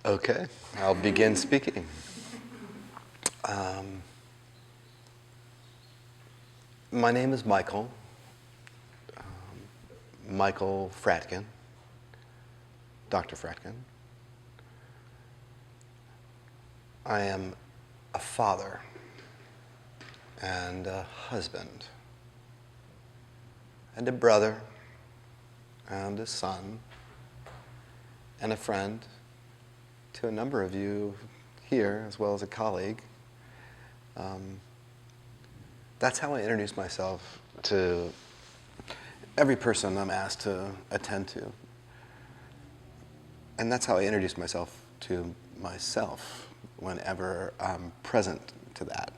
Okay, I'll begin speaking. My name is Michael. Michael Fratkin, Dr. Fratkin. I am a father and a husband and a brother and a son and a friend to a number of you here, as well as a colleague. That's how I introduce myself to every person I'm asked to attend to. And that's how I introduce myself to myself whenever I'm present to that.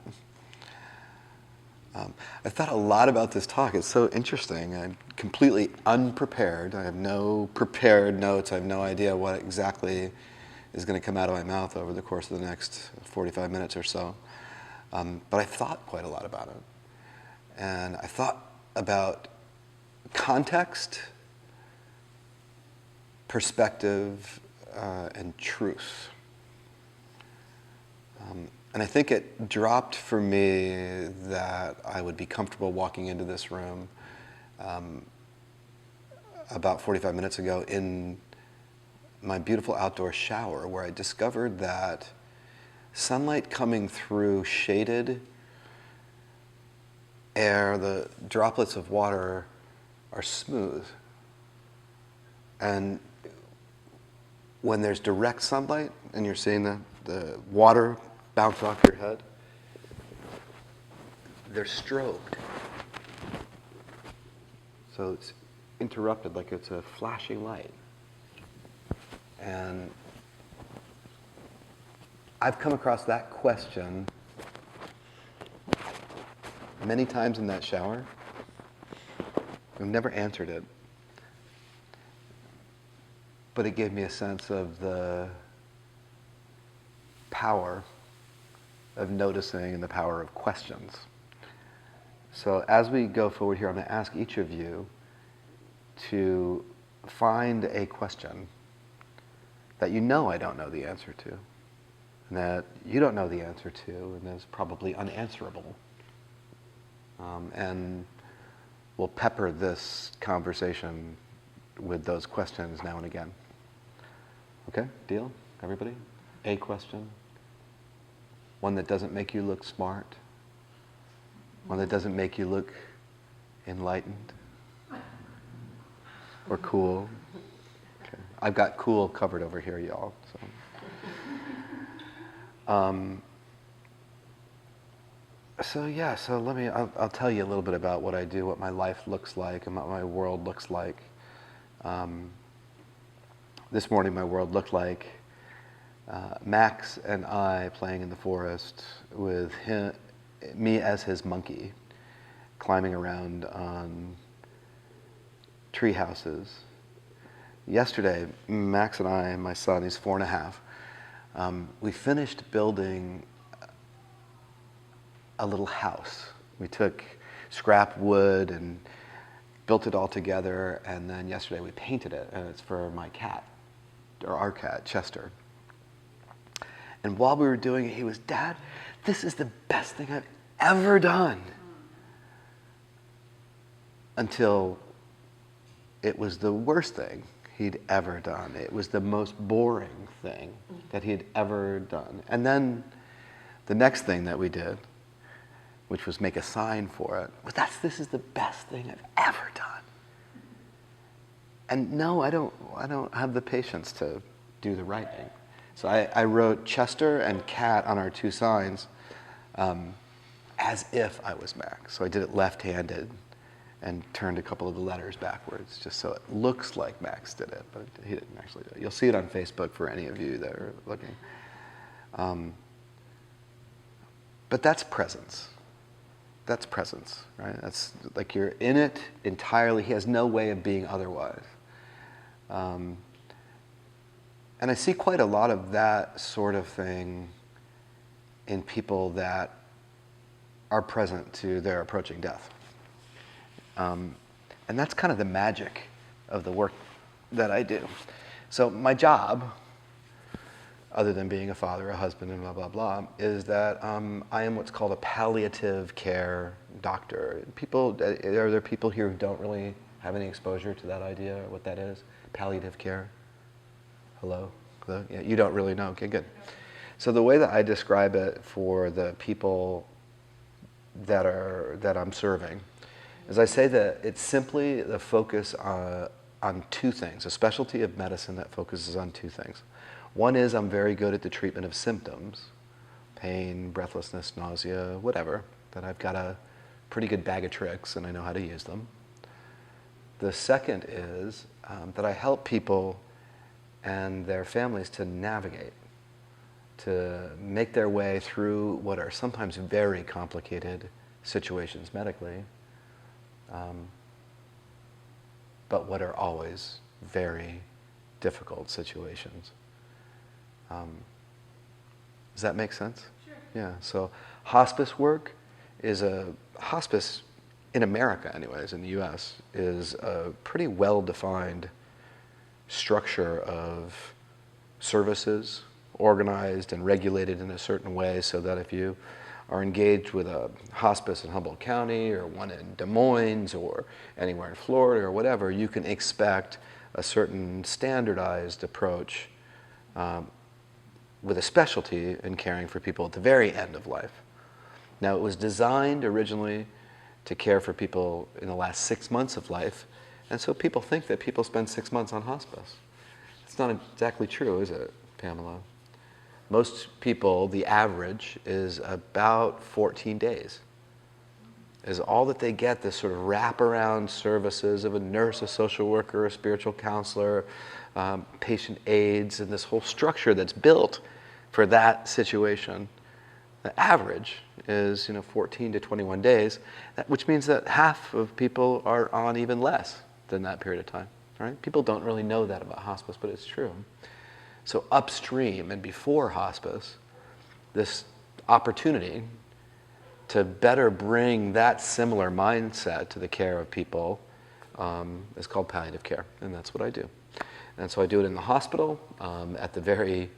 I thought a lot about this talk. It's so interesting. I'm completely unprepared. I have no prepared notes. I have no idea what exactly is going to come out of my mouth over the course of the next 45 minutes or so. But I thought quite a lot about it. And I thought about context, perspective, and truth. And I think it dropped for me that I would be comfortable walking into this room about 45 minutes ago in my beautiful outdoor shower, where I discovered that sunlight coming through shaded air, the droplets of water are smooth. And when there's direct sunlight and you're seeing the water bounce off your head, they're strobed. So it's interrupted like it's a flashing light. And I've come across that question many times in that shower. I've never answered it. But it gave me a sense of the power of noticing and the power of questions. So as we go forward here, I'm going to ask each of you to find a question that you know I don't know the answer to, and that you don't know the answer to, and is probably unanswerable. And we'll pepper this conversation with those questions now and again. Okay, deal? Everybody? A question. One that doesn't make you look smart. One that doesn't make you look enlightened or cool. Okay. I've got cool covered over here, y'all. So I'll tell you a little bit about what I do, what my life looks like, and what my world looks like. This morning my world looked like Max and I playing in the forest with me as his monkey, climbing around on tree houses. Yesterday, Max and I, and my son, he's 4.5, we finished building a little house. We took scrap wood and built it all together, and then yesterday we painted it, and it's for my cat, or our cat, Chester. And while we were doing it, he was, "Dad, this is the best thing I've ever done." Until it was the worst thing he'd ever done. It was the most boring thing that he'd ever done. And then the next thing that we did, which was make a sign for it, was this is the best thing I've ever done. And no, I don't have the patience to do the writing. So I wrote Chester and Cat on our two signs as if I was Max. So I did it left-handed and turned a couple of the letters backwards just so it looks like Max did it, but he didn't actually do it. You'll see it on Facebook for any of you that are looking. But that's presence. That's presence, right? That's like you're in it entirely. He has no way of being otherwise. And I see quite a lot of that sort of thing in people that are present to their approaching death. And that's kind of the magic of the work that I do. So my job other than being a father, a husband, and blah, blah, blah, is that I am what's called a palliative care doctor. Are there people here who don't really have any exposure to that idea or what that is? Palliative care? Hello? Hello? Yeah, you don't really know. Okay, good. So the way that I describe it for the people that I'm serving is I say that it's simply the focus on two things, a specialty of medicine that focuses on two things. One is I'm very good at the treatment of symptoms, pain, breathlessness, nausea, whatever, that I've got a pretty good bag of tricks and I know how to use them. The second is that I help people and their families to navigate, to make their way through what are sometimes very complicated situations medically, but what are always very difficult situations. Does that make sense? Sure. Yeah, so hospice work hospice in America anyways, in the US, is a pretty well-defined structure of services, organized and regulated in a certain way so that if you are engaged with a hospice in Humboldt County or one in Des Moines or anywhere in Florida or whatever, you can expect a certain standardized approach with a specialty in caring for people at the very end of life. Now, it was designed originally to care for people in the last 6 months of life, and so people think that people spend 6 months on hospice. It's not exactly true, is it, Pamela? Most people, the average is about 14 days. Is all that they get, this sort of wraparound services of a nurse, a social worker, a spiritual counselor, patient aides, and this whole structure that's built for that situation. The average is 14 to 21 days, which means that half of people are on even less than that period of time. Right? People don't really know that about hospice, but it's true. So upstream and before hospice, this opportunity to better bring that similar mindset to the care of people is called palliative care, and that's what I do. And so I do it in the hospital, at the very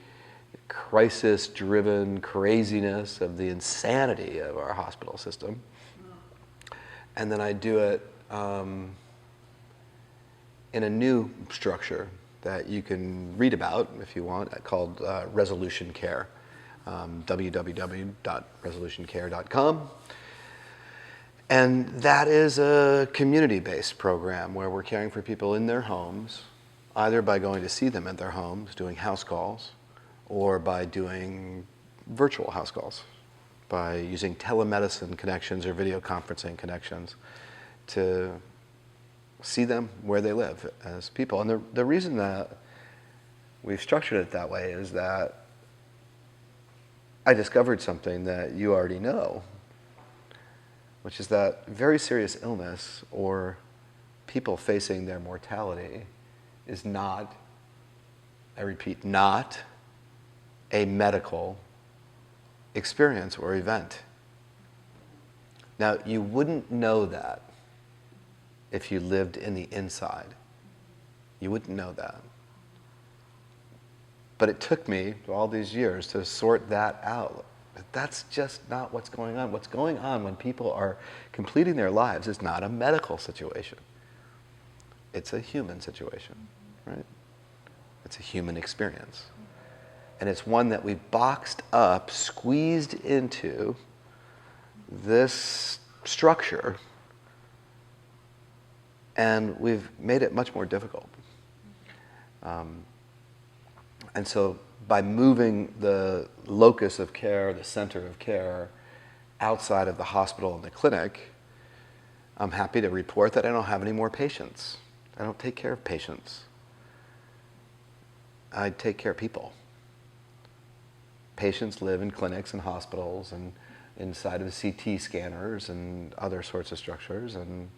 crisis-driven craziness of the insanity of our hospital system. And then I do it in a new structure that you can read about if you want, called Resolution Care, www.resolutioncare.com. And that is a community-based program where we're caring for people in their homes, either by going to see them at their homes, doing house calls, or by doing virtual house calls, by using telemedicine connections or video conferencing connections to see them where they live as people. And the reason that we've structured it that way is that I discovered something that you already know, which is that very serious illness or people facing their mortality is not, I repeat, not a medical experience or event. Now, you wouldn't know that if you lived in the inside. You wouldn't know that. But it took me all these years to sort that out. That's just not what's going on. What's going on when people are completing their lives is not a medical situation. It's a human situation, right? It's a human experience. And it's one that we've boxed up, squeezed into this structure, and we've made it much more difficult. And so by moving the locus of care, the center of care, outside of the hospital and the clinic, I'm happy to report that I don't have any more patients. I don't take care of patients. I take care of people. Patients live in clinics and hospitals and inside of CT scanners and other sorts of structures, and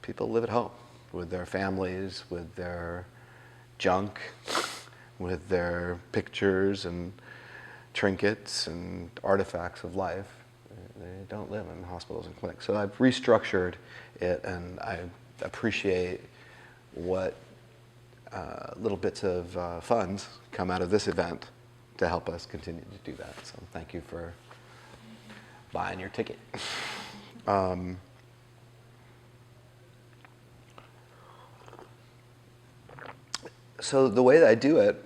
people live at home with their families, with their junk, with their pictures and trinkets and artifacts of life. They don't live in hospitals and clinics. So I've restructured it, and I appreciate what little bits of funds come out of this event to help us continue to do that. So thank you for buying your ticket. So the way that I do it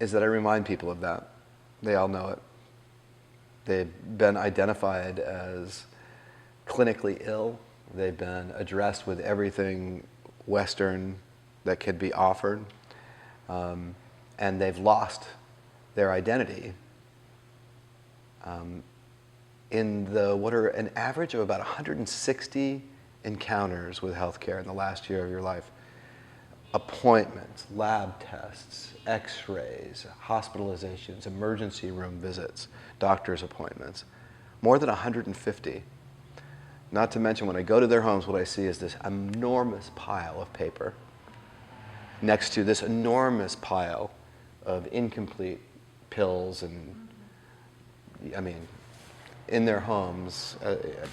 is that I remind people of that. They all know it. They've been identified as clinically ill. They've been addressed with everything Western that could be offered. And they've lost their identity in what are an average of about 160 encounters with healthcare in the last year of your life. Appointments, lab tests, x-rays, hospitalizations, emergency room visits, doctor's appointments, more than 150. Not to mention, when I go to their homes, what I see is this enormous pile of paper next to this enormous pile of incomplete pills and, I mean, in their homes,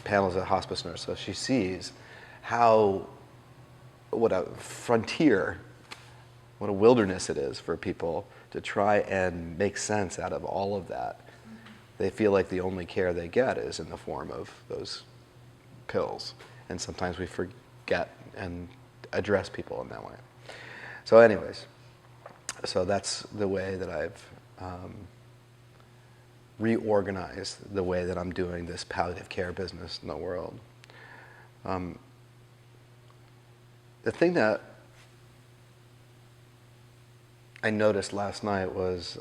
Pamela's a hospice nurse, so she sees what a frontier, what a wilderness it is for people to try and make sense out of all of that. They feel like the only care they get is in the form of those pills. And sometimes we forget and address people in that way. So anyways, so that's the way that I've reorganized the way that I'm doing this palliative care business in the world. The thing that I noticed last night was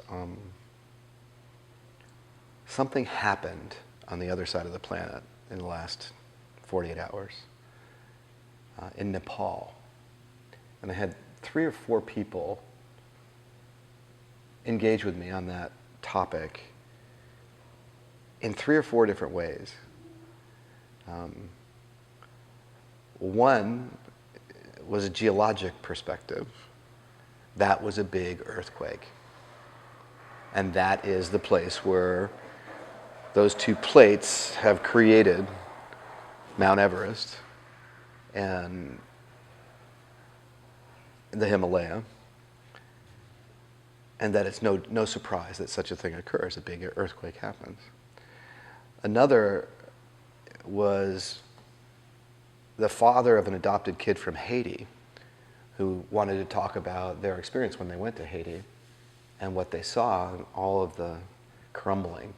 something happened on the other side of the planet in the last 48 hours in Nepal. And I had 3 or 4 people engage with me on that topic in 3 or 4 different ways. One was a geologic perspective. That was a big earthquake. And that is the place where those 2 plates have created Mount Everest and the Himalaya. And that it's no surprise that such a thing occurs, a big earthquake happens. Another was the father of an adopted kid from Haiti who wanted to talk about their experience when they went to Haiti and what they saw in all of the crumbling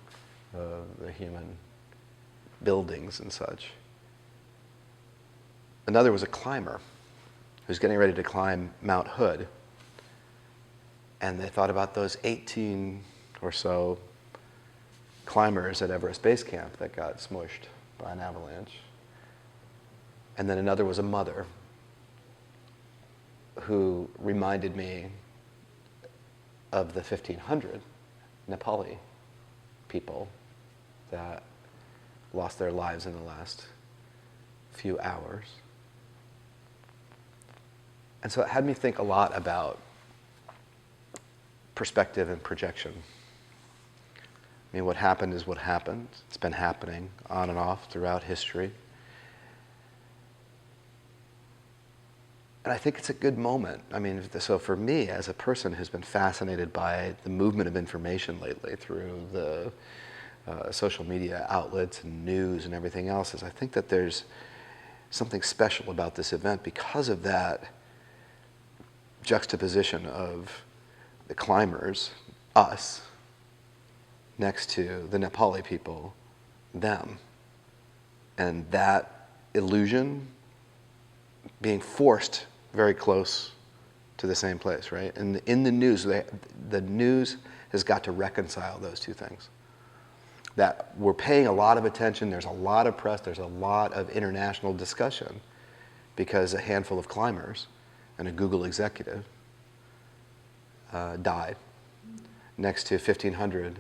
of the human buildings and such. Another was a climber who's getting ready to climb Mount Hood. And they thought about those 18 or so climbers at Everest Base Camp that got smushed by an avalanche. And then another was a mother who reminded me of the 1,500 Nepali people that lost their lives in the last few hours. And so it had me think a lot about perspective and projection. I mean, what happened is what happened. It's been happening on and off throughout history. And I think it's a good moment. I mean, so for me, as a person who's been fascinated by the movement of information lately through the social media outlets and news and everything else, is I think that there's something special about this event because of that juxtaposition of the climbers, us, next to the Nepali people, them. And that illusion being forced very close to the same place, right? And in the news, the news has got to reconcile those 2 things. That we're paying a lot of attention, there's a lot of press, there's a lot of international discussion because a handful of climbers and a Google executive died next to 1,500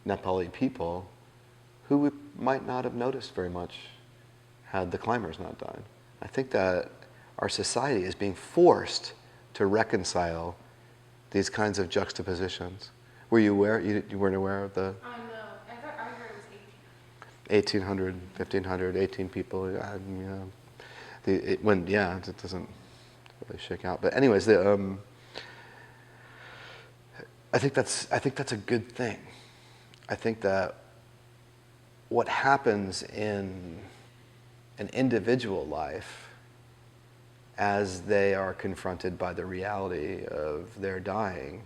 Nepali people who we might not have noticed very much had the climbers not died. I think that our society is being forced to reconcile these kinds of juxtapositions. Were you aware? You weren't aware of the? No. I heard it was 1,800, 1,500, 18 people. It doesn't really shake out. But anyways, I think that's a good thing. I think that what happens in an individual life as they are confronted by the reality of their dying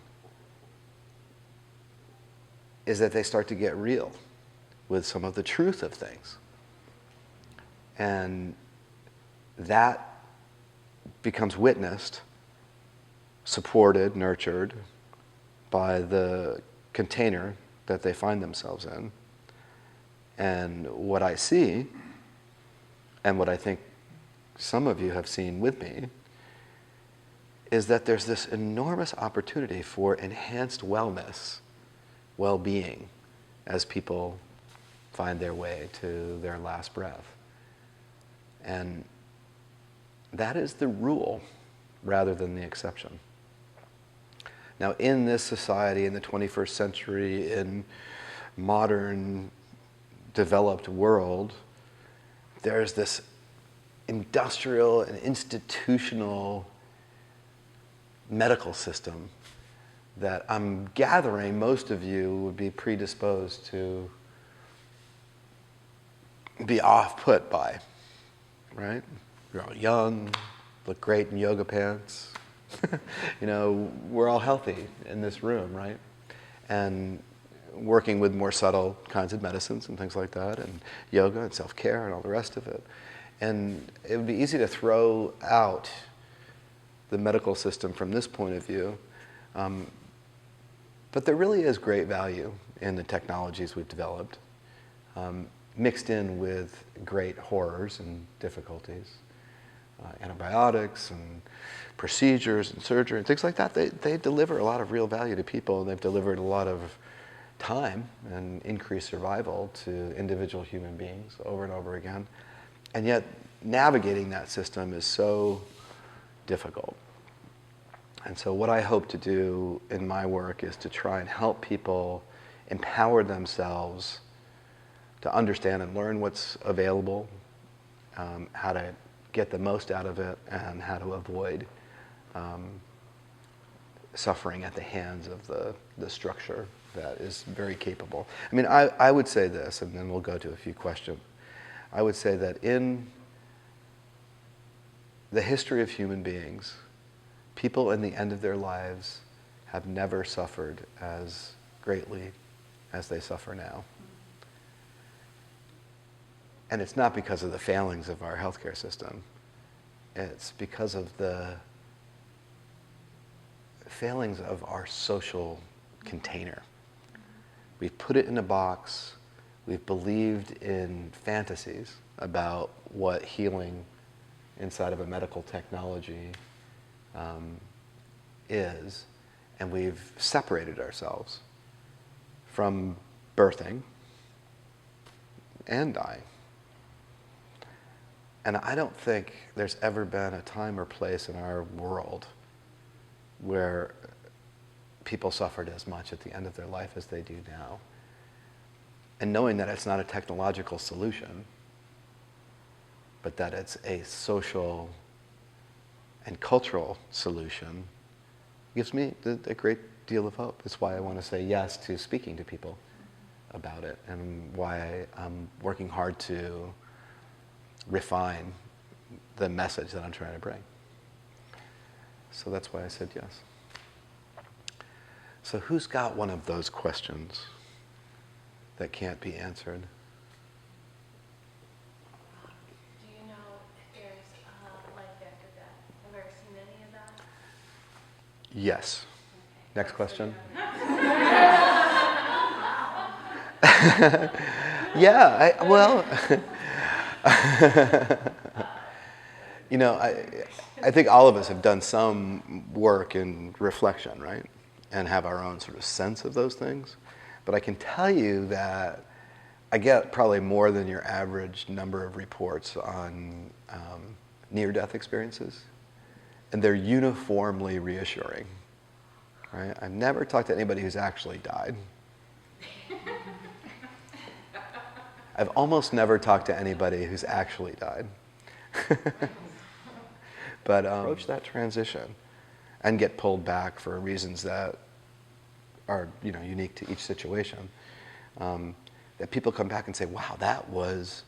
is that they start to get real with some of the truth of things. And that becomes witnessed, supported, nurtured by the container that they find themselves in. And what I see, and what I think some of you have seen with me, is that there's this enormous opportunity for enhanced wellness, well-being, as people find their way to their last breath. And that is the rule rather than the exception. Now, in this society, in the 21st century, in modern developed world, there's this industrial and institutional medical system that I'm gathering most of you would be predisposed to be off-put by, right? You're all young, look great in yoga pants. You know, we're all healthy in this room, right? And working with more subtle kinds of medicines and things like that, and yoga and self-care and all the rest of it. And it would be easy to throw out the medical system from this point of view. But there really is great value in the technologies we've developed, mixed in with great horrors and difficulties. Antibiotics and procedures and surgery and things like that, they deliver a lot of real value to people, and they've delivered a lot of time and increased survival to individual human beings over and over again. And yet, navigating that system is so difficult. And so what I hope to do in my work is to try and help people empower themselves to understand and learn what's available, how to get the most out of it, and how to avoid suffering at the hands of the structure that is very capable. I mean, I would say this, and then we'll go to a few questions. I would say that in the history of human beings, people in the end of their lives have never suffered as greatly as they suffer now. And it's not because of the failings of our healthcare system. It's because of the failings of our social container. We've put it in a box. We've believed in fantasies about what healing inside of a medical technology is, and we've separated ourselves from birthing and dying. And I don't think there's ever been a time or place in our world where people suffered as much at the end of their life as they do now. And knowing that it's not a technological solution, but that it's a social and cultural solution, gives me a great deal of hope. It's why I want to say yes to speaking to people about it, and why I'm working hard to refine the message that I'm trying to bring. So that's why I said yes. So who's got one of those questions that can't be answered? Do you know if there's life after death? Have you ever seen any of that? Yes. Okay. Next question. Yeah, you know, I think all of us have done some work in reflection, right? And have our own sort of sense of those things. But I can tell you that I get probably more than your average number of reports on near-death experiences. And they're uniformly reassuring, right? I've never talked to anybody who's actually died. I've almost never talked to anybody who's actually died. But approach that transition and get pulled back for reasons that are unique to each situation. That people come back and say, wow, that was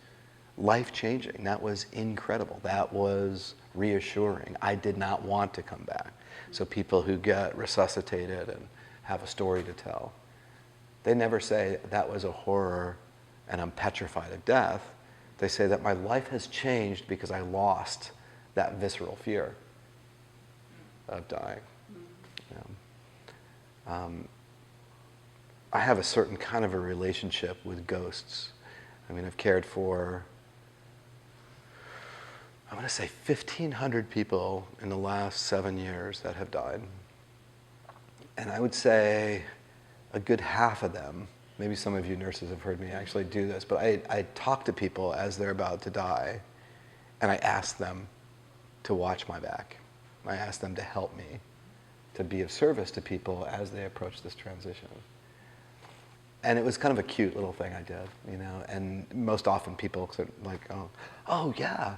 life-changing. That was incredible. That was reassuring. I did not want to come back. So people who get resuscitated and have a story to tell, they never say that was a horror and I'm petrified of death. They say that my life has changed because I lost that visceral fear of dying. I have a certain kind of a relationship with ghosts. I mean, I've cared for, I want to say 1,500 people in the last 7 years that have died. And I would say a good half of them, maybe some of you nurses have heard me actually do this, but I talk to people as they're about to die, and I ask them to watch my back. I ask them to help me, to be of service to people as they approach this transition. And it was kind of a cute little thing I did, and most often people are like, oh yeah,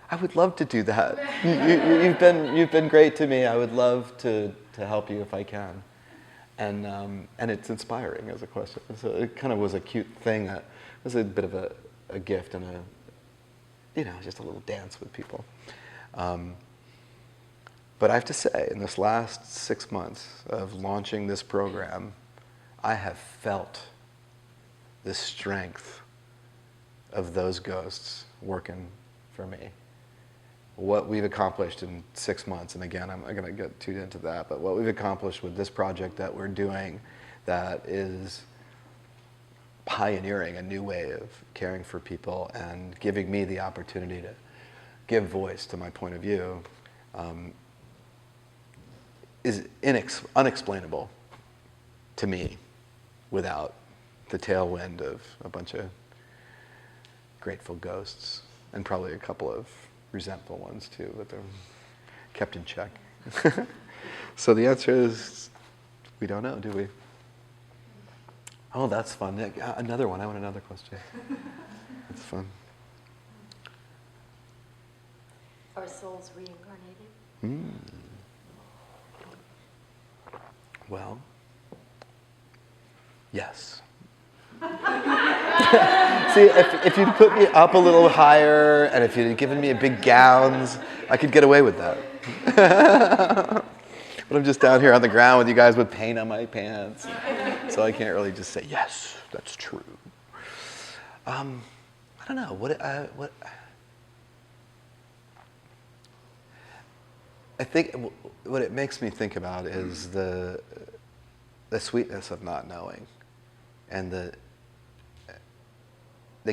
I would love to do that. You've been great to me. I would love to help you if I can. And it's inspiring as a question. So it kind of was a cute thing. It was a bit of a gift and just a little dance with people. But I have to say, in this last 6 months of launching this program, I have felt the strength of those ghosts working for me. What we've accomplished in 6 months, and again, I'm not going to get too into that, but what we've accomplished with this project that we're doing that is pioneering a new way of caring for people and giving me the opportunity to give voice to my point of view is unexplainable to me without the tailwind of a bunch of grateful ghosts and probably a couple of resentful ones too, but they're kept in check. So the answer is, we don't know, do we? Oh, that's fun. Another one. I want another question. That's fun. Are souls reincarnated? Well, yes. See, if you'd put me up a little higher and if you'd given me big gowns, I could get away with that. But I'm just down here on the ground with you guys with paint on my pants. So I can't really just say, yes, that's true. I don't know. I think what it makes me think about is the sweetness of not knowing, and the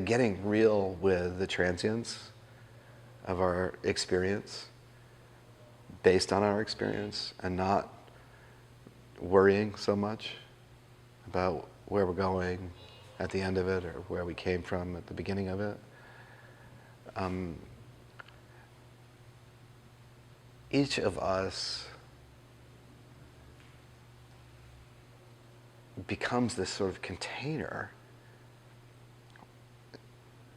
getting real with the transience of our experience, based on our experience, and not worrying so much about where we're going at the end of it or where we came from at the beginning of it. Each of us becomes this sort of container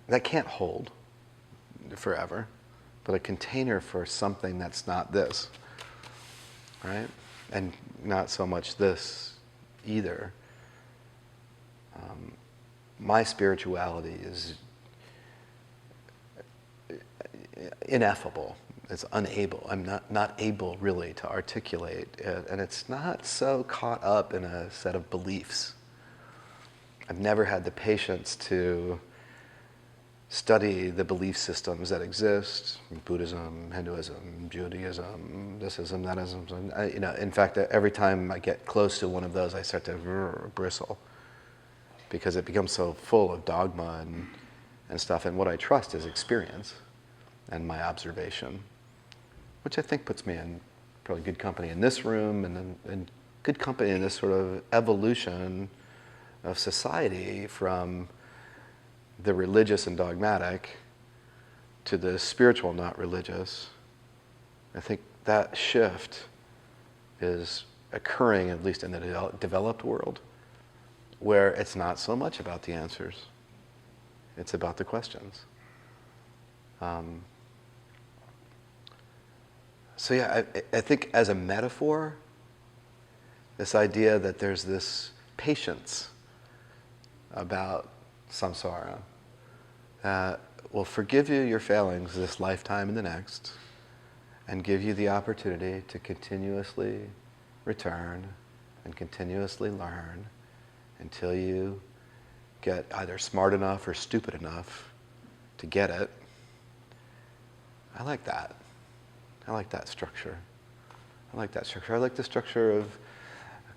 that can't hold forever, but a container for something that's not this, right? And not so much this either. My spirituality is ineffable. It's unable. I'm not able really to articulate it, and it's not so caught up in a set of beliefs. I've never had the patience to study the belief systems that exist: Buddhism, Hinduism, Judaism, thisism, thatism. In fact, every time I get close to one of those, I start to bristle because it becomes so full of dogma and stuff. And what I trust is experience and my observation, which I think puts me in probably good company in this room and good company in this sort of evolution of society from the religious and dogmatic to the spiritual, not religious. I think that shift is occurring, at least in the developed world, where it's not so much about the answers. It's about the questions. So yeah, I think as a metaphor, This idea that there's this patience about samsara that will forgive you your failings this lifetime and the next, and give you the opportunity to continuously return and continuously learn until you get either smart enough or stupid enough to get it. I like that. I like that structure. I like that structure. I like the structure of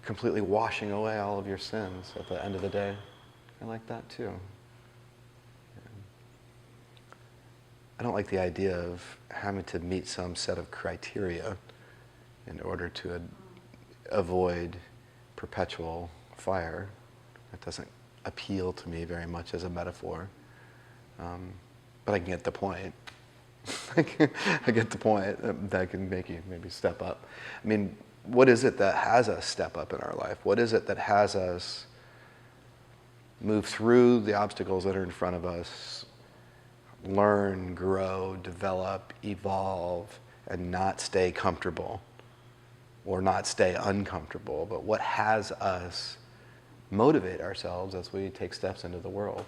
completely washing away all of your sins at the end of the day. I like that too. I don't like the idea of having to meet some set of criteria in order to avoid perpetual fire. That doesn't appeal to me very much as a metaphor. But I can get the point. I get the point. That can make you maybe step up. I mean, what is it that has us step up in our life? What is it that has us move through the obstacles that are in front of us, learn, grow, develop, evolve, and not stay comfortable or not stay uncomfortable? But what has us motivate ourselves as we take steps into the world?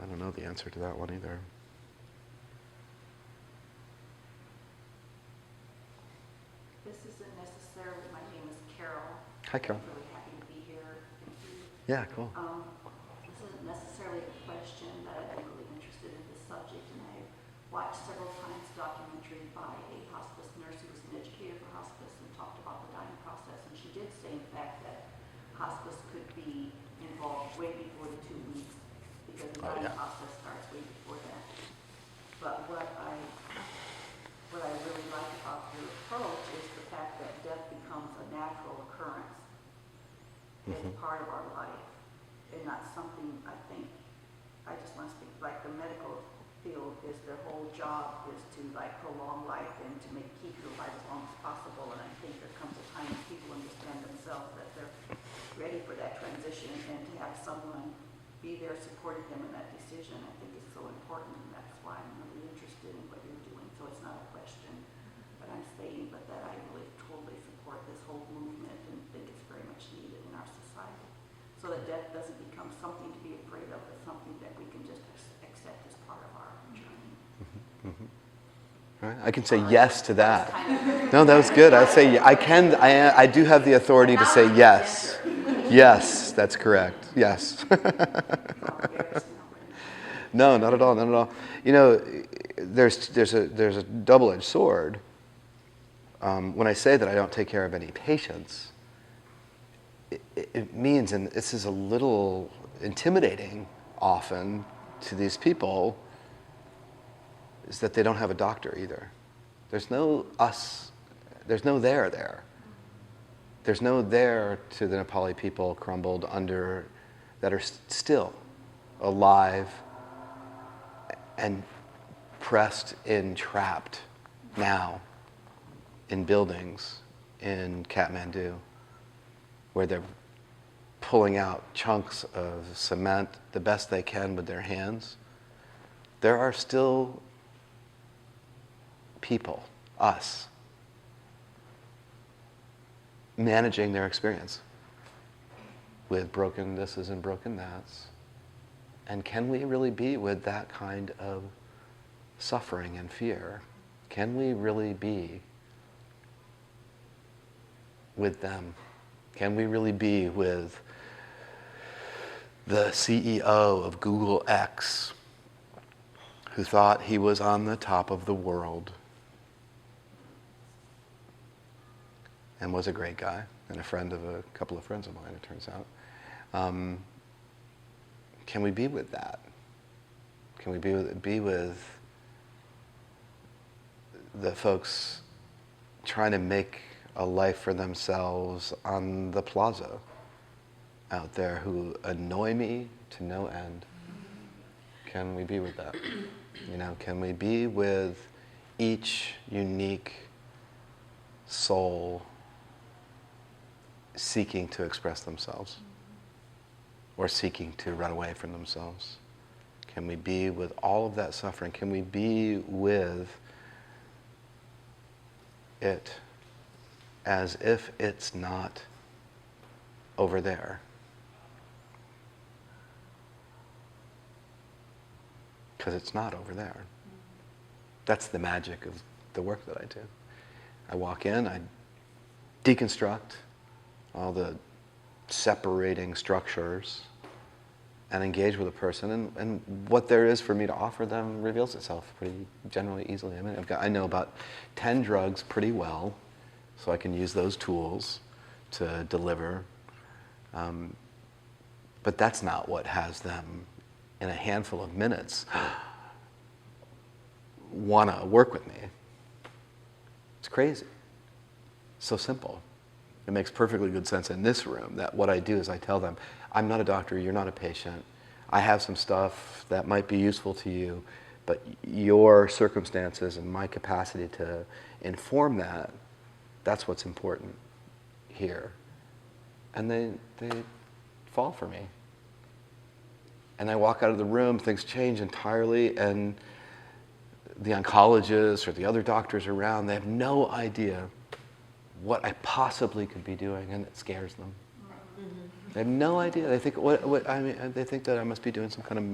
I don't know the answer to that one either. This isn't necessarily, my name is Carol. Hi, Carol. I'm really happy to be here. Thank you. Yeah, cool. This isn't necessarily a question, but I've been really interested in this subject, and I watched several times a documentary by a hospice nurse who was an educator for hospice and talked about the dying process, and she did say, in fact, that hospice could be involved way before the 2 weeks, because the dying process starts way before that. But what I really like about your approach is the fact that death becomes a natural occurrence as part of our life, and not something, I think, I just want to speak, like the medical field is their whole job is to like prolong life and to keep you alive as long as possible, and I think there comes a time when people understand themselves that they're ready for that transition, and to have someone be there supporting them in that decision, I think is so important, and that's why I'm really interested in what you're doing. So it's not a question that I'm saying, but that I really totally support this whole movement and think it's very much needed in our society. So that death doesn't become something to be afraid of, but something that we can just accept as part of our journey. All right. I can say yes to that. No, that was good. I'd say I do have the authority to say yes. Yes, that's correct. Yes. No, not at all. Not at all. You know, there's a double-edged sword. When I say that I don't take care of any patients, it means, and this is a little intimidating often to these people, is that they don't have a doctor either. There's no us. There's no there. There's no there to the Nepali people crumbled under, that are still alive and pressed in, trapped now in buildings in Kathmandu, where they're pulling out chunks of cement the best they can with their hands. There are still people, us, managing their experience with broken thises and broken that's. And can we really be with that kind of suffering and fear? Can we really be with them? Can we really be with the CEO of Google X, who thought he was on the top of the world and was a great guy and a friend of a couple of friends of mine, it turns out? Can we be with that? Can we be with the folks trying to make a life for themselves on the plaza out there who annoy me to no end? Can we be with that? You know, can we be with each unique soul seeking to express themselves or seeking to run away from themselves? Can we be with all of that suffering? Can we be with it as if it's not over there. Because it's not over there. That's the magic of the work that I do. I walk in, I deconstruct all the separating structures and engage with a person, and what there is for me to offer them reveals itself pretty generally easily. I mean, I know about 10 drugs pretty well, so I can use those tools to deliver. But that's not what has them, in a handful of minutes, want to work with me. It's crazy. So simple. It makes perfectly good sense in this room that what I do is I tell them, I'm not a doctor, you're not a patient. I have some stuff that might be useful to you, but your circumstances and my capacity to inform that, that's what's important here. And they fall for me. And I walk out of the room, things change entirely, and the oncologists or the other doctors around, they have no idea what I possibly could be doing, and it scares them. They have no idea. They think they think that I must be doing some kind of,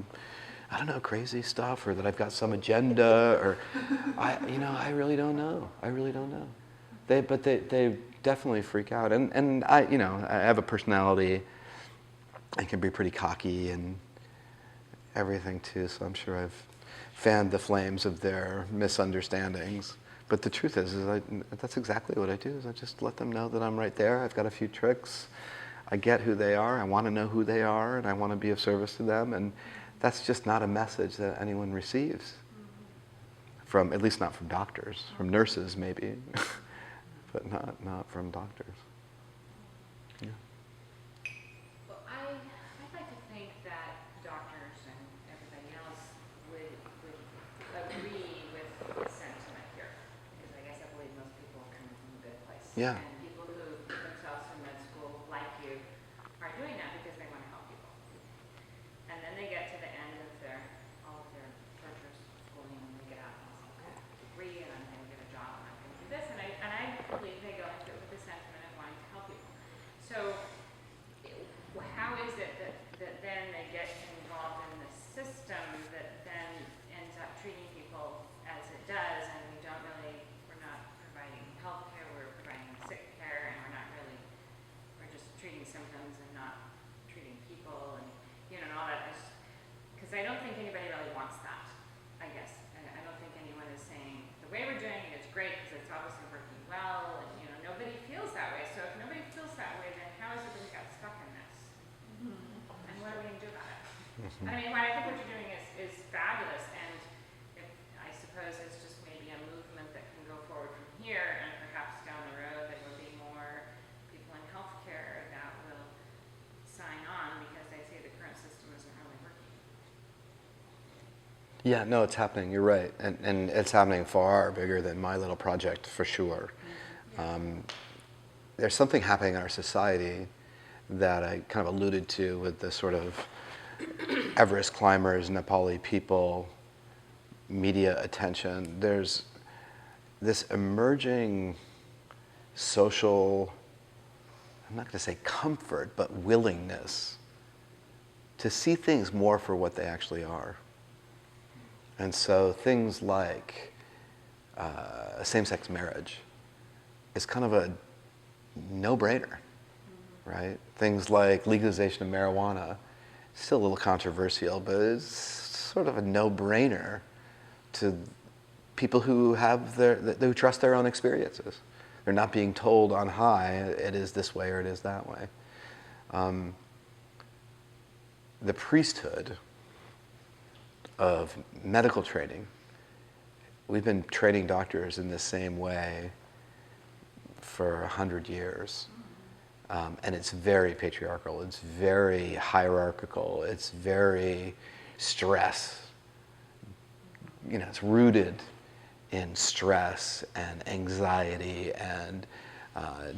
I don't know, crazy stuff, or that I've got some agenda, or I really don't know. I really don't know. They definitely freak out, and I have a personality. I can be pretty cocky and everything too. So I'm sure I've fanned the flames of their misunderstandings. But the truth is that's exactly what I do, is I just let them know that I'm right there. I've got a few tricks. I get who they are. I want to know who they are, and I want to be of service to them. And that's just not a message that anyone receives, from, at least not from doctors, from nurses maybe, but not from doctors. Yeah. Well, I'd like to think that doctors and everybody else would agree with the sentiment here, because I guess I believe most people are coming from a good place. Yeah. And people who put themselves in med school, like you, are doing that because they want to help people. And then they get to the end of all of their torturous schooling, and they get out and say, okay, I have a degree, and I'm going to get a job, and I'm going to do this. And I believe they go into it with the sentiment of wanting to help people. So how is it that then they get involved in the system that then ends up treating people as it does, and we're not providing health care, we're providing sick care, and we're just treating symptoms and not treating people, and and all that. Because I don't think anybody really wants that, I guess. I don't think anyone is saying, the way we're doing it is great because it's obviously working well, and nobody feels that way. So if nobody feels that way, then how is it that we got stuck in this? And what are we going to do about it? I mean, I think what you're doing is fabulous, and I suppose it's just maybe a movement that can go forward from here, and perhaps down the road there will be more people in healthcare that will sign on because they see the current system isn't really working. Yeah, no, it's happening. You're right, and it's happening far bigger than my little project, for sure. There's something happening in our society that I kind of alluded to with the sort of Everest climbers, Nepali people, media attention. There's this emerging social, I'm not going to say comfort, but willingness to see things more for what they actually are. And so things like same-sex marriage is kind of a no-brainer, right? Things like legalization of marijuana, still a little controversial, but it's sort of a no-brainer to people who who trust their own experiences. They're not being told on high, it is this way or it is that way. The priesthood of medical training, we've been training doctors in the same way for 100 years. And it's very patriarchal, it's very hierarchical, it's very stress. It's rooted in stress and anxiety and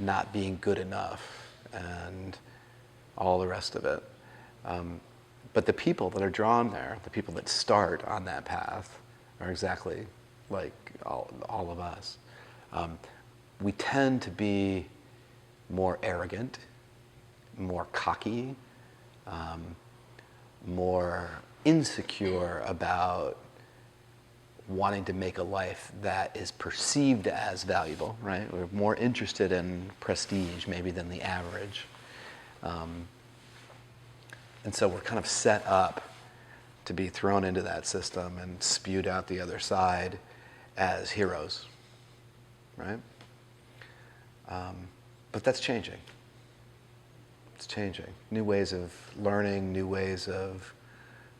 not being good enough and all the rest of it. But the people that are drawn there, the people that start on that path, are exactly like all of us. we tend to be more arrogant, more cocky, more insecure about wanting to make a life that is perceived as valuable, right? We're more interested in prestige maybe than the average. And so we're kind of set up to be thrown into that system and spewed out the other side as heroes, right? But that's changing. It's changing. New ways of learning, new ways of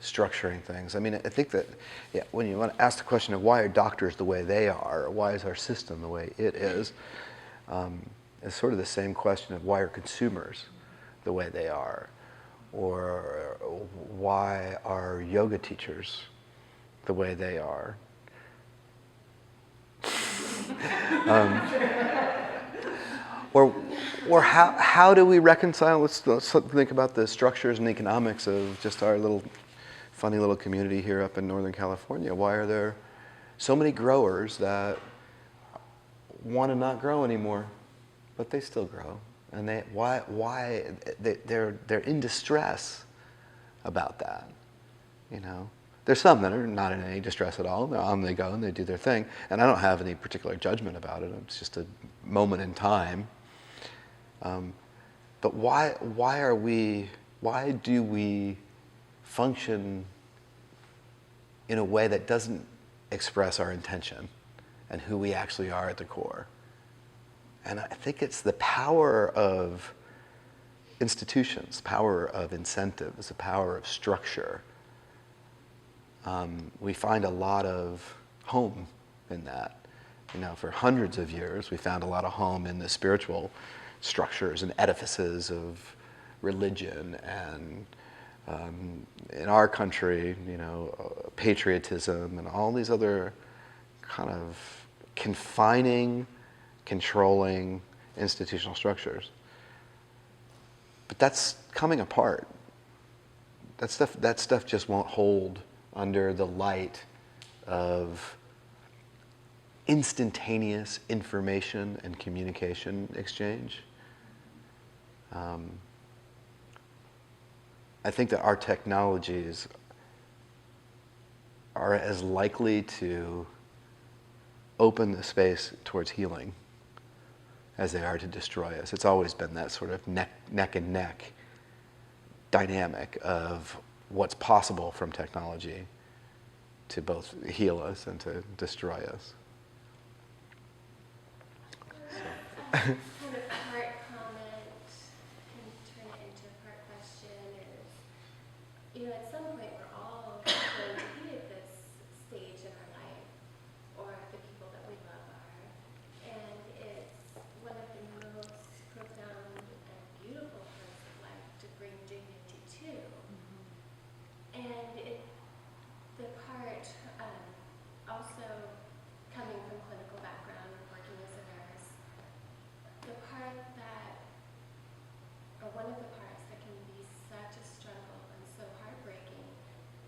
structuring things. I mean, I think that when you want to ask the question of why are doctors the way they are, or why is our system the way it is, it's sort of the same question of why are consumers the way they are, or why are yoga teachers the way they are. Or how do we reconcile, let's think about the structures and economics of just our little funny little community here up in Northern California. Why are there so many growers that want to not grow anymore, but they still grow? And they're in distress about that, you know? There's some that are not in any distress at all. They're on, they go, and they do their thing. And I don't have any particular judgment about it. It's just a moment in time. But why do we function in a way that doesn't express our intention and who we actually are at the core? And I think it's the power of institutions, power of incentives, the power of structure. We find a lot of home in that. You know, for hundreds of years, we found a lot of home in the spiritual structures and edifices of religion, and in our country, you know, patriotism and all these other kind of confining, controlling institutional structures. But that's coming apart. That stuff just won't hold under the light of instantaneous information and communication exchange. I think that our technologies are as likely to open the space towards healing as they are to destroy us. It's always been that sort of neck and neck dynamic of what's possible from technology to both heal us and to destroy us. Kind of part comment, can turn it into a part question, is, you know, at some point we're all going to be at this stage in our life, or the people that we love are, and it's one of the most profound and beautiful parts of life to bring dignity to. And the part, also coming from clinical background and working as a nurse, the part that, or one of the parts that can be such a struggle and so heartbreaking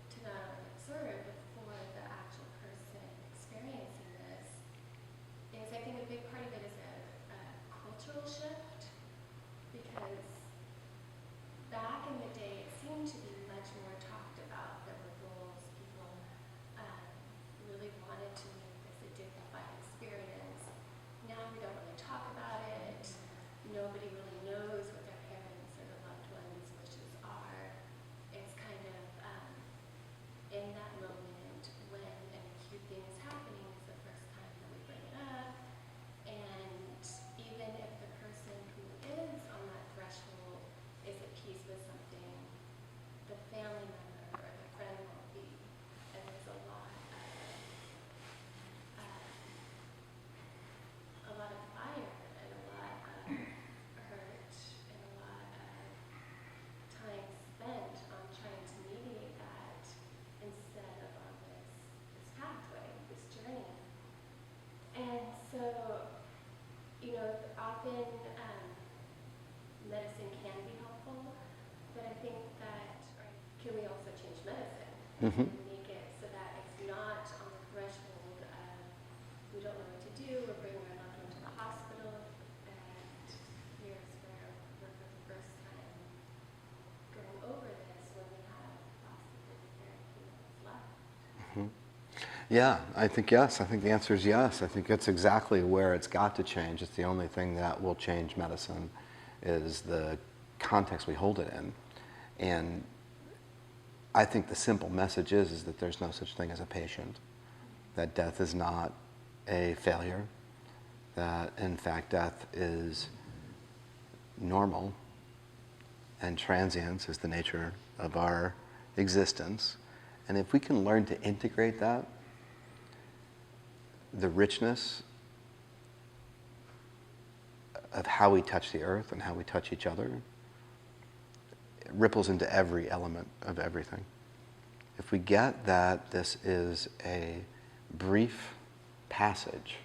to not only observe, but for the actual person experiencing this, is I think a big part of it is a cultural shift, because back in the day it seemed to be much more talked about. There were roles, people really wanted to make this a dignified experience. Now we don't really talk about it. Nobody really knows what their parents or their loved ones' wishes are. It's kind of in that moment when an acute thing is happening is the first time that we bring it up. And even if the person who is on that threshold is at peace with something, the family member or the friend won't be. And there's a lot of fire and a lot of hurt and a lot of time spent on trying to mediate that instead of on this pathway, this journey. And so, you know, often medicine can be helpful, but I think that, can we also change medicine and make it so that it's not on the threshold of we don't know what to do, we're bringing our loved one to the hospital, Yeah, I think yes. I think the answer is yes. I think that's exactly where it's got to change. It's the only thing that will change medicine is the context we hold it in. And I think the simple message is that there's no such thing as a patient, that death is not a failure, that in fact death is normal and transience is the nature of our existence. And if we can learn to integrate that, the richness of how we touch the earth and how we touch each other, it ripples into every element of everything. If we get that this is a brief passage,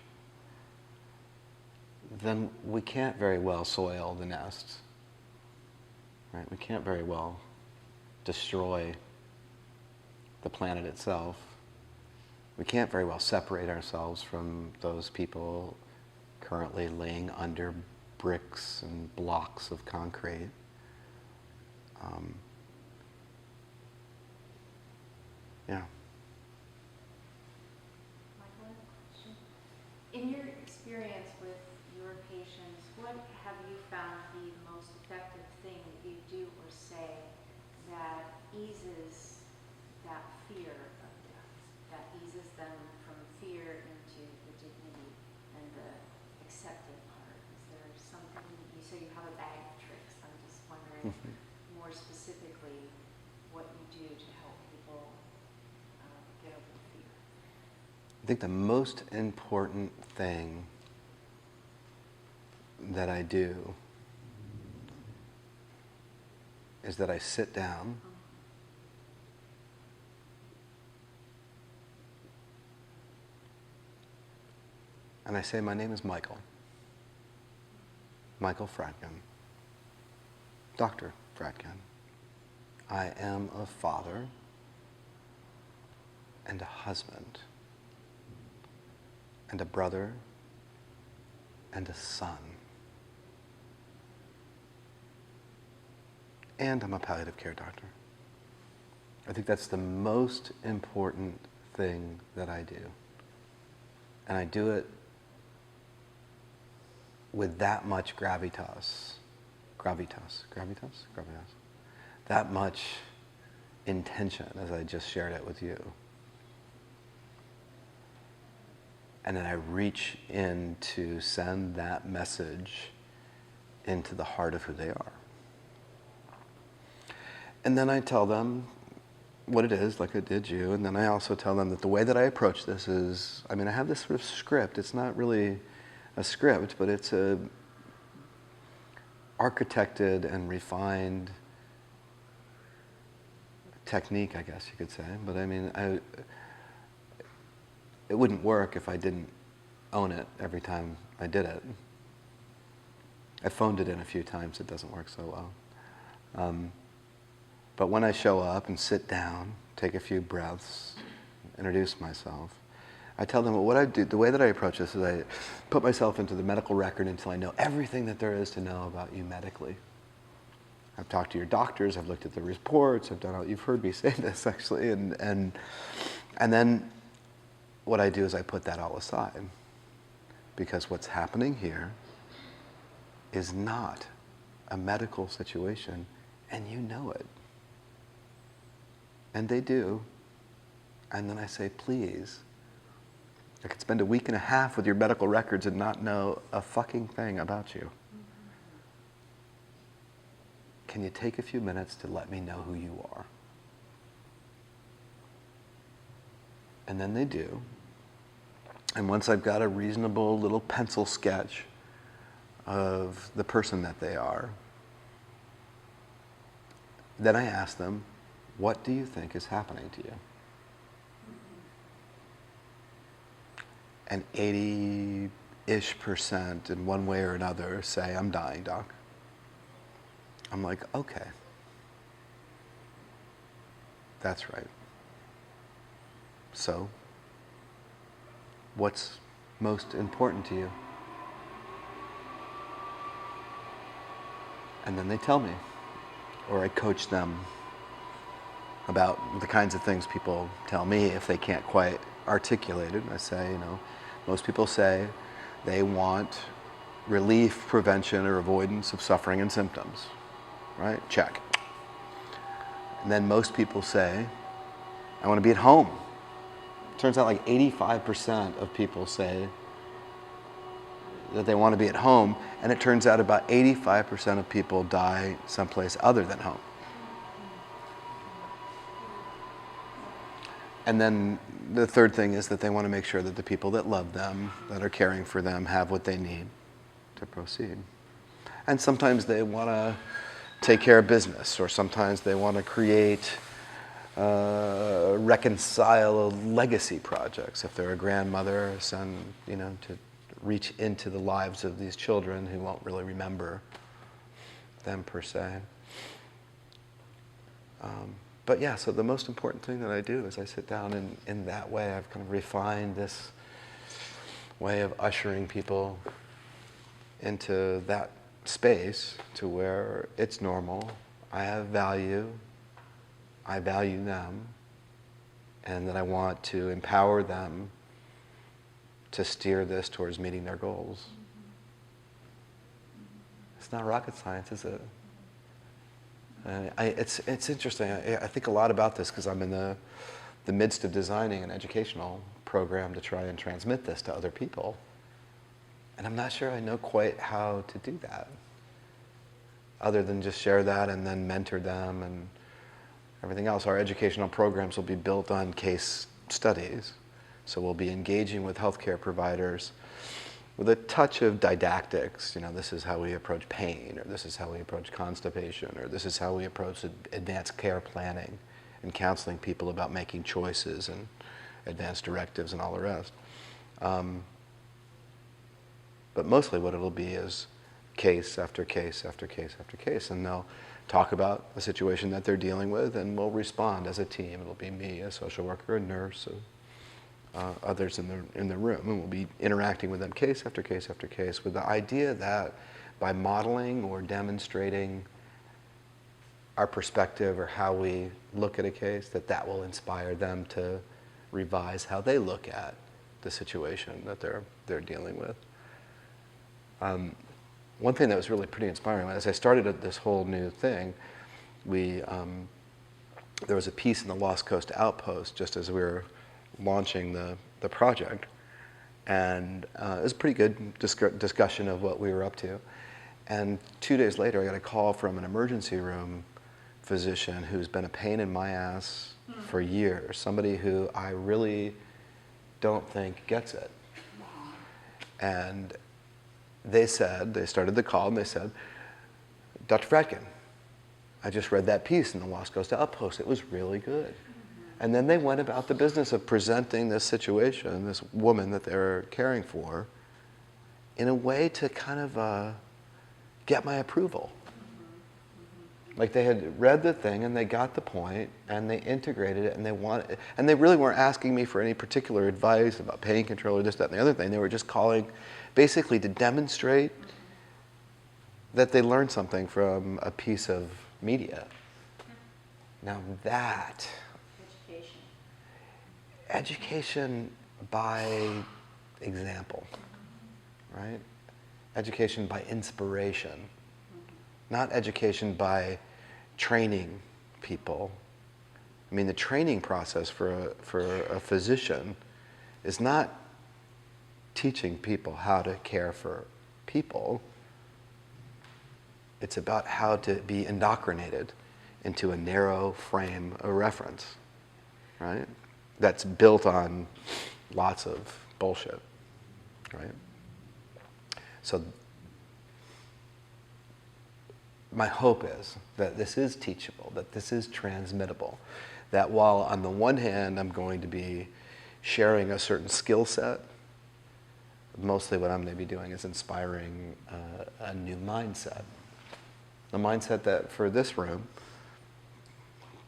then we can't very well soil the nest, right? We can't very well destroy the planet itself. We can't very well separate ourselves from those people currently laying under bricks and blocks of concrete. Yeah. Michael, I have a question. In your experience with your patients, what have you found the most effective thing that you do or say that eases that fear of death, that eases them from fear into the dignity and the accepted part? Is there something, you say you have a bag of tricks, I'm just wondering more specifically what you do to help people get over the fear. I think the most important thing that I do is that I sit down and I say, my name is Michael. Michael Fratkin. Dr. Fratkin. I am a father and a husband and a brother and a son. And I'm a palliative care doctor. I think that's the most important thing that I do. And I do it with that much gravitas. That much intention, as I just shared it with you. And then I reach in to send that message into the heart of who they are. And then I tell them what it is, like I did you, and then I also tell them that the way that I approach this is, I mean, I have this sort of script. It's not really a script, but it's a architected and refined technique, I guess you could say. But I mean, it wouldn't work if I didn't own it every time I did it. I phoned it in a few times, it doesn't work so well. But when I show up and sit down, take a few breaths, introduce myself, I tell them what I do. The way that I approach this is I put myself into the medical record until I know everything that there is to know about you medically. I've talked to your doctors, I've looked at the reports, I've done all, you've heard me say this actually, and then what I do is I put that all aside. Because what's happening here is not a medical situation, and you know it. And they do. And then I say, please, I could spend a week and a half with your medical records and not know a fucking thing about you. Can you take a few minutes to let me know who you are? And then they do. And once I've got a reasonable little pencil sketch of the person that they are, then I ask them, what do you think is happening to you? And 80-ish% in one way or another say, I'm dying, doc. I'm like, okay. That's right. So, what's most important to you? And then they tell me, or I coach them about the kinds of things people tell me if they can't quite articulated. I say, most people say they want relief, prevention, or avoidance of suffering and symptoms, right? Check. And then most people say, I want to be at home. Turns out like 85% of people say that they want to be at home, and it turns out about 85% of people die someplace other than home. And then the third thing is that they want to make sure that the people that love them, that are caring for them, have what they need to proceed. And sometimes they want to take care of business, or sometimes they want to create, reconcile legacy projects. If they're a grandmother, son, to reach into the lives of these children who won't really remember them per se. But yeah, so the most important thing that I do is I sit down, and in that way I've kind of refined this way of ushering people into that space to where it's normal, I have value, I value them, and that I want to empower them to steer this towards meeting their goals. It's not rocket science, is it? It's interesting. I think a lot about this because I'm in the midst of designing an educational program to try and transmit this to other people. And I'm not sure I know quite how to do that, other than just share that and then mentor them and everything else. Our educational programs will be built on case studies. So we'll be engaging with healthcare providers with a touch of didactics. This is how we approach pain, or this is how we approach constipation, or this is how we approach advanced care planning and counseling people about making choices and advanced directives and all the rest. But mostly what it'll be is case after case after case after case, and they'll talk about the situation that they're dealing with, and we'll respond as a team. It'll be me, a social worker, a nurse, others in the room, and we'll be interacting with them case after case after case, with the idea that by modeling or demonstrating our perspective or how we look at a case, that will inspire them to revise how they look at the situation that they're dealing with. One thing that was really pretty inspiring, as I started this whole new thing, there was a piece in the Lost Coast Outpost just as we were launching the project, and it was a pretty good discussion of what we were up to. And 2 days later, I got a call from an emergency room physician who's been a pain in my ass for years, somebody who I really don't think gets it. And they started the call and they said, Dr. Fratkin, I just read that piece in the Lost Coast Outpost. It was really good. And then they went about the business of presenting this situation, this woman that they were caring for, in a way to kind of get my approval. Like they had read the thing and they got the point and they integrated it and they really weren't asking me for any particular advice about pain control or this, that, and the other thing. They were just calling basically to demonstrate that they learned something from a piece of media. Now that education by example, right? Education by inspiration, not education by training people. I mean, the training process for a physician is not teaching people how to care for people. It's about how to be indoctrinated into a narrow frame of reference, right? That's built on lots of bullshit, right? So my hope is that this is teachable, that this is transmittable, that while on the one hand I'm going to be sharing a certain skill set, mostly what I'm going to be doing is inspiring a new mindset. A mindset that for this room,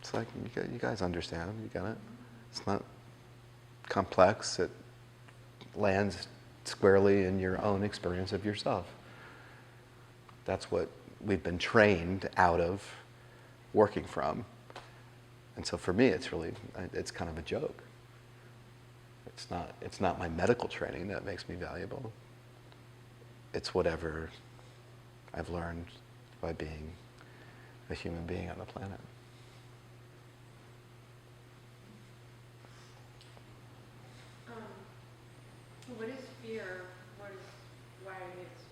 it's like, you guys understand, you got it? It's not complex, it lands squarely in your own experience of yourself. That's what we've been trained out of working from. And so for me, it's kind of a joke. It's not my medical training that makes me valuable. It's whatever I've learned by being a human being on the planet. What is fear? Why it's,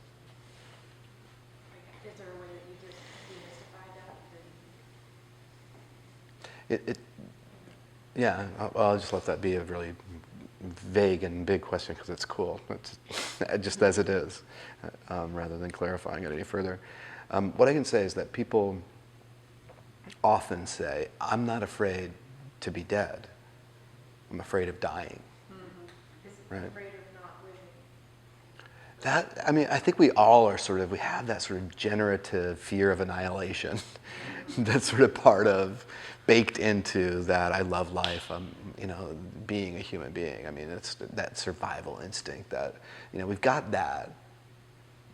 like, is there a way that you just demystify that? Yeah, I'll just let that be a really vague and big question because it's cool. It's just as it is, rather than clarifying it any further. What I can say is that people often say, I'm not afraid to be dead. I'm afraid of dying. Mm-hmm. Right. Afraid of not living. I mean, I think we all are we have that sort of generative fear of annihilation that's sort of baked into that I love life, being a human being. I mean, it's that survival instinct that, we've got that.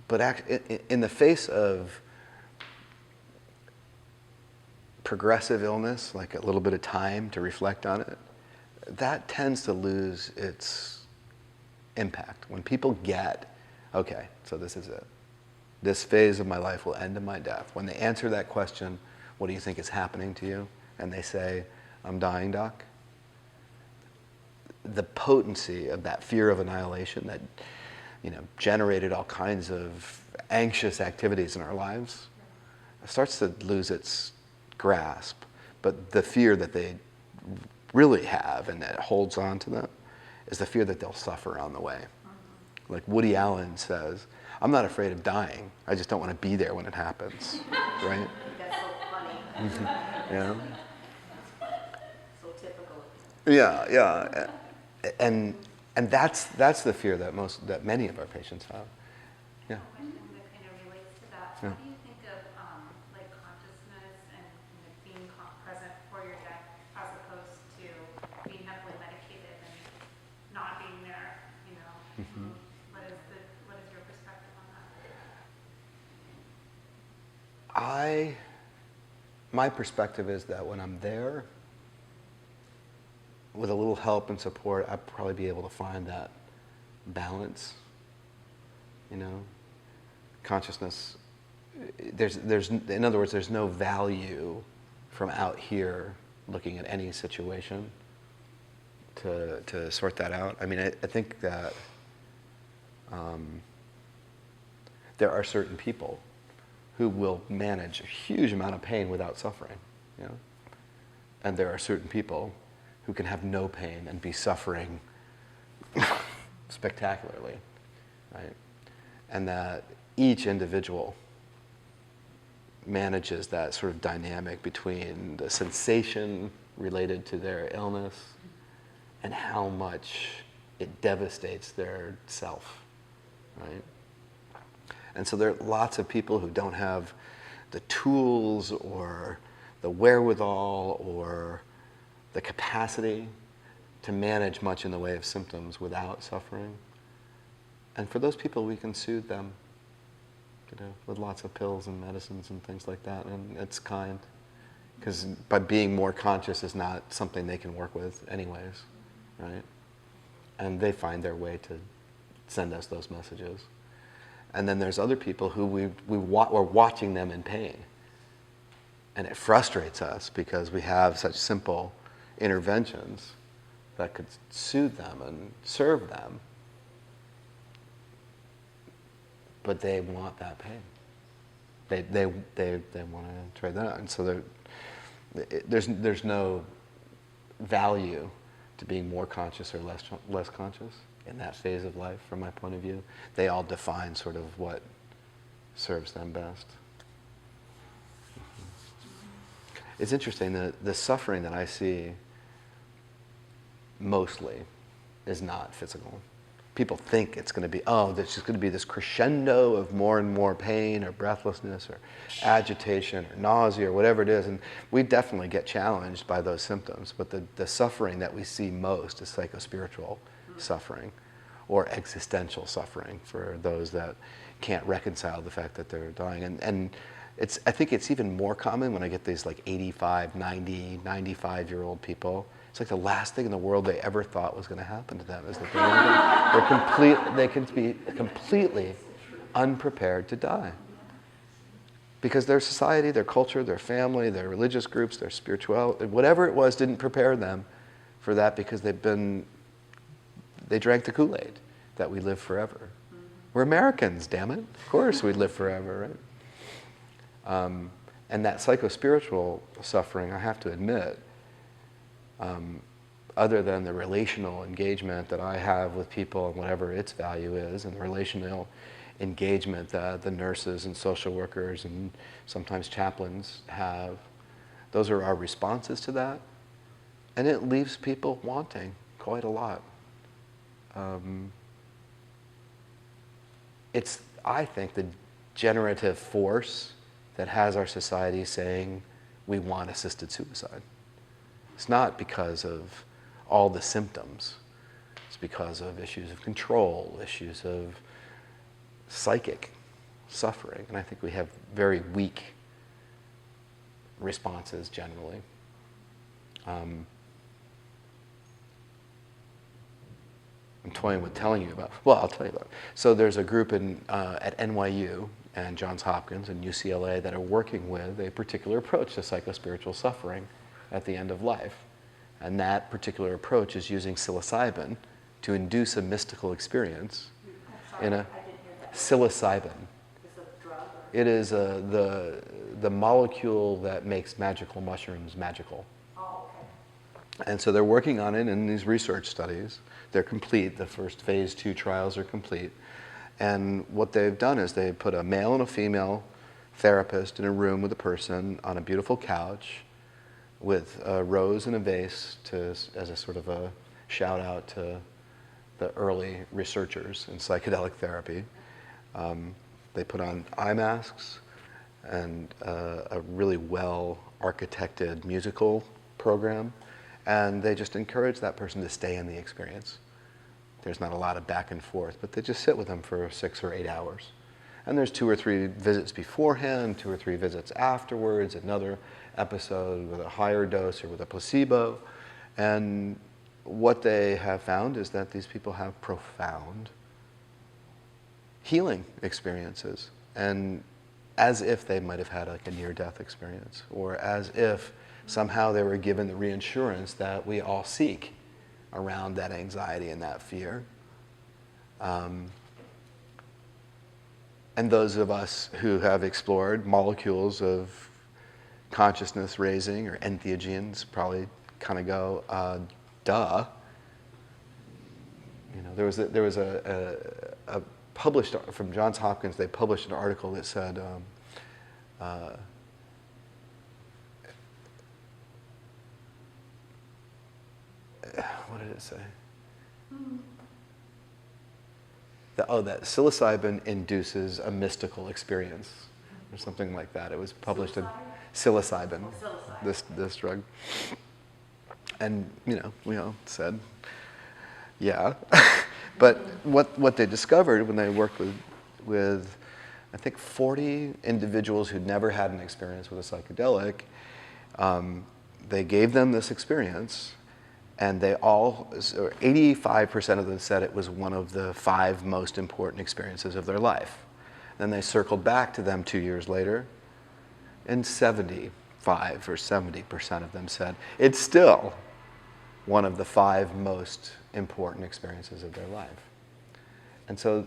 But in the face of progressive illness, like a little bit of time to reflect on it, that tends to lose its impact. When people get, okay, so this is it. This phase of my life will end in my death. When they answer that question, what do you think is happening to you? And they say, I'm dying, doc. The potency of that fear of annihilation that, generated all kinds of anxious activities in our lives starts to lose its grasp. But the fear that they really have and that holds on to them is the fear that they'll suffer on the way. Like Woody Allen says, I'm not afraid of dying. I just don't want to be there when it happens, right? That's so funny. Yeah. So typical. Yeah. And that's the fear that many of our patients have. Yeah. Question that kind of relates to that. Yeah. What do you think of like consciousness and being present for your death as opposed to being heavily medicated and not being there? Mm-hmm. What is your perspective on that? My perspective is that when I'm there, with a little help and support, I'd probably be able to find that balance. Consciousness. In other words, there's no value from out here looking at any situation to sort that out. I mean, I think that there are certain people who will manage a huge amount of pain without suffering, and there are certain people who can have no pain and be suffering spectacularly, right? And that each individual manages that sort of dynamic between the sensation related to their illness and how much it devastates their self, right? And so there are lots of people who don't have the tools or the wherewithal or the capacity to manage much in the way of symptoms without suffering. And for those people, we can soothe them, with lots of pills and medicines and things like that, and it's kind. Because by being more conscious is not something they can work with anyways, right? And they find their way to send us those messages. And then there's other people who we're watching them in pain. And it frustrates us because we have such simple interventions that could soothe them and serve them. But they want that pain. They want to trade that out. And so there's no value to being more conscious or less conscious in that phase of life, from my point of view. They all define sort of what serves them best. It's interesting that the suffering that I see mostly is not physical. People think it's going to be, there's just going to be this crescendo of more and more pain or breathlessness or agitation or nausea or whatever it is. And we definitely get challenged by those symptoms. But the suffering that we see most is psychospiritual suffering or existential suffering for those that can't reconcile the fact that they're dying. And I think it's even more common when I get these like 85, 90, 95-year-old people It's like the last thing in the world they ever thought was going to happen to them is that they can be completely unprepared to die. Because their society, their culture, their family, their religious groups, their spirituality, whatever it was didn't prepare them for that because they drank the Kool-Aid that we live forever. We're Americans, damn it. Of course we'd live forever, right? And that psychospiritual suffering, I have to admit, other than the relational engagement that I have with people and whatever its value is, and the relational engagement that the nurses and social workers and sometimes chaplains have, those are our responses to that. And it leaves people wanting quite a lot. It's, I think, the generative force that has our society saying we want assisted suicide. It's not because of all the symptoms. It's because of issues of control, issues of psychic suffering. And I think we have very weak responses generally. I'm toying with telling you about, well, I'll tell you about it. So there's a group at NYU and Johns Hopkins and UCLA that are working with a particular approach to psychospiritual suffering at the end of life. And that particular approach is using psilocybin to induce a mystical experience. I didn't hear that. Psilocybin. Is it a drug? Or? It is the molecule that makes magical mushrooms magical. Oh, okay. And so they're working on it in these research studies. They're complete. The first phase 2 trials are complete. And what they've done is they put a male and a female therapist in a room with a person on a beautiful couch with a rose and a vase as a sort of a shout out to the early researchers in psychedelic therapy. They put on eye masks and a really well architected musical program, and they just encourage that person to stay in the experience. There's not a lot of back and forth, but they just sit with them for 6 or 8 hours. And there's 2 or 3 visits beforehand, 2 or 3 visits afterwards, another episode with a higher dose or with a placebo. And what they have found is that these people have profound healing experiences, and as if they might have had like a near-death experience, or as if somehow they were given the reassurance that we all seek around that anxiety and that fear. And those of us who have explored molecules of consciousness raising, or entheogens, probably kind of go, duh. You know, there was a published, from Johns Hopkins, they published an article that said, what did it say? That psilocybin induces a mystical experience, or something like that. It was published in psilocybin, this drug. And, you know, we all said, yeah. But what they discovered when they worked with I think 40 individuals who'd never had an experience with a psychedelic, they gave them this experience, and they all, 85% of them said it was one of the 5 most important experiences of their life. Then they circled back to them 2 years later, and 75 or 70% of them said it's still one of the 5 most important experiences of their life. And so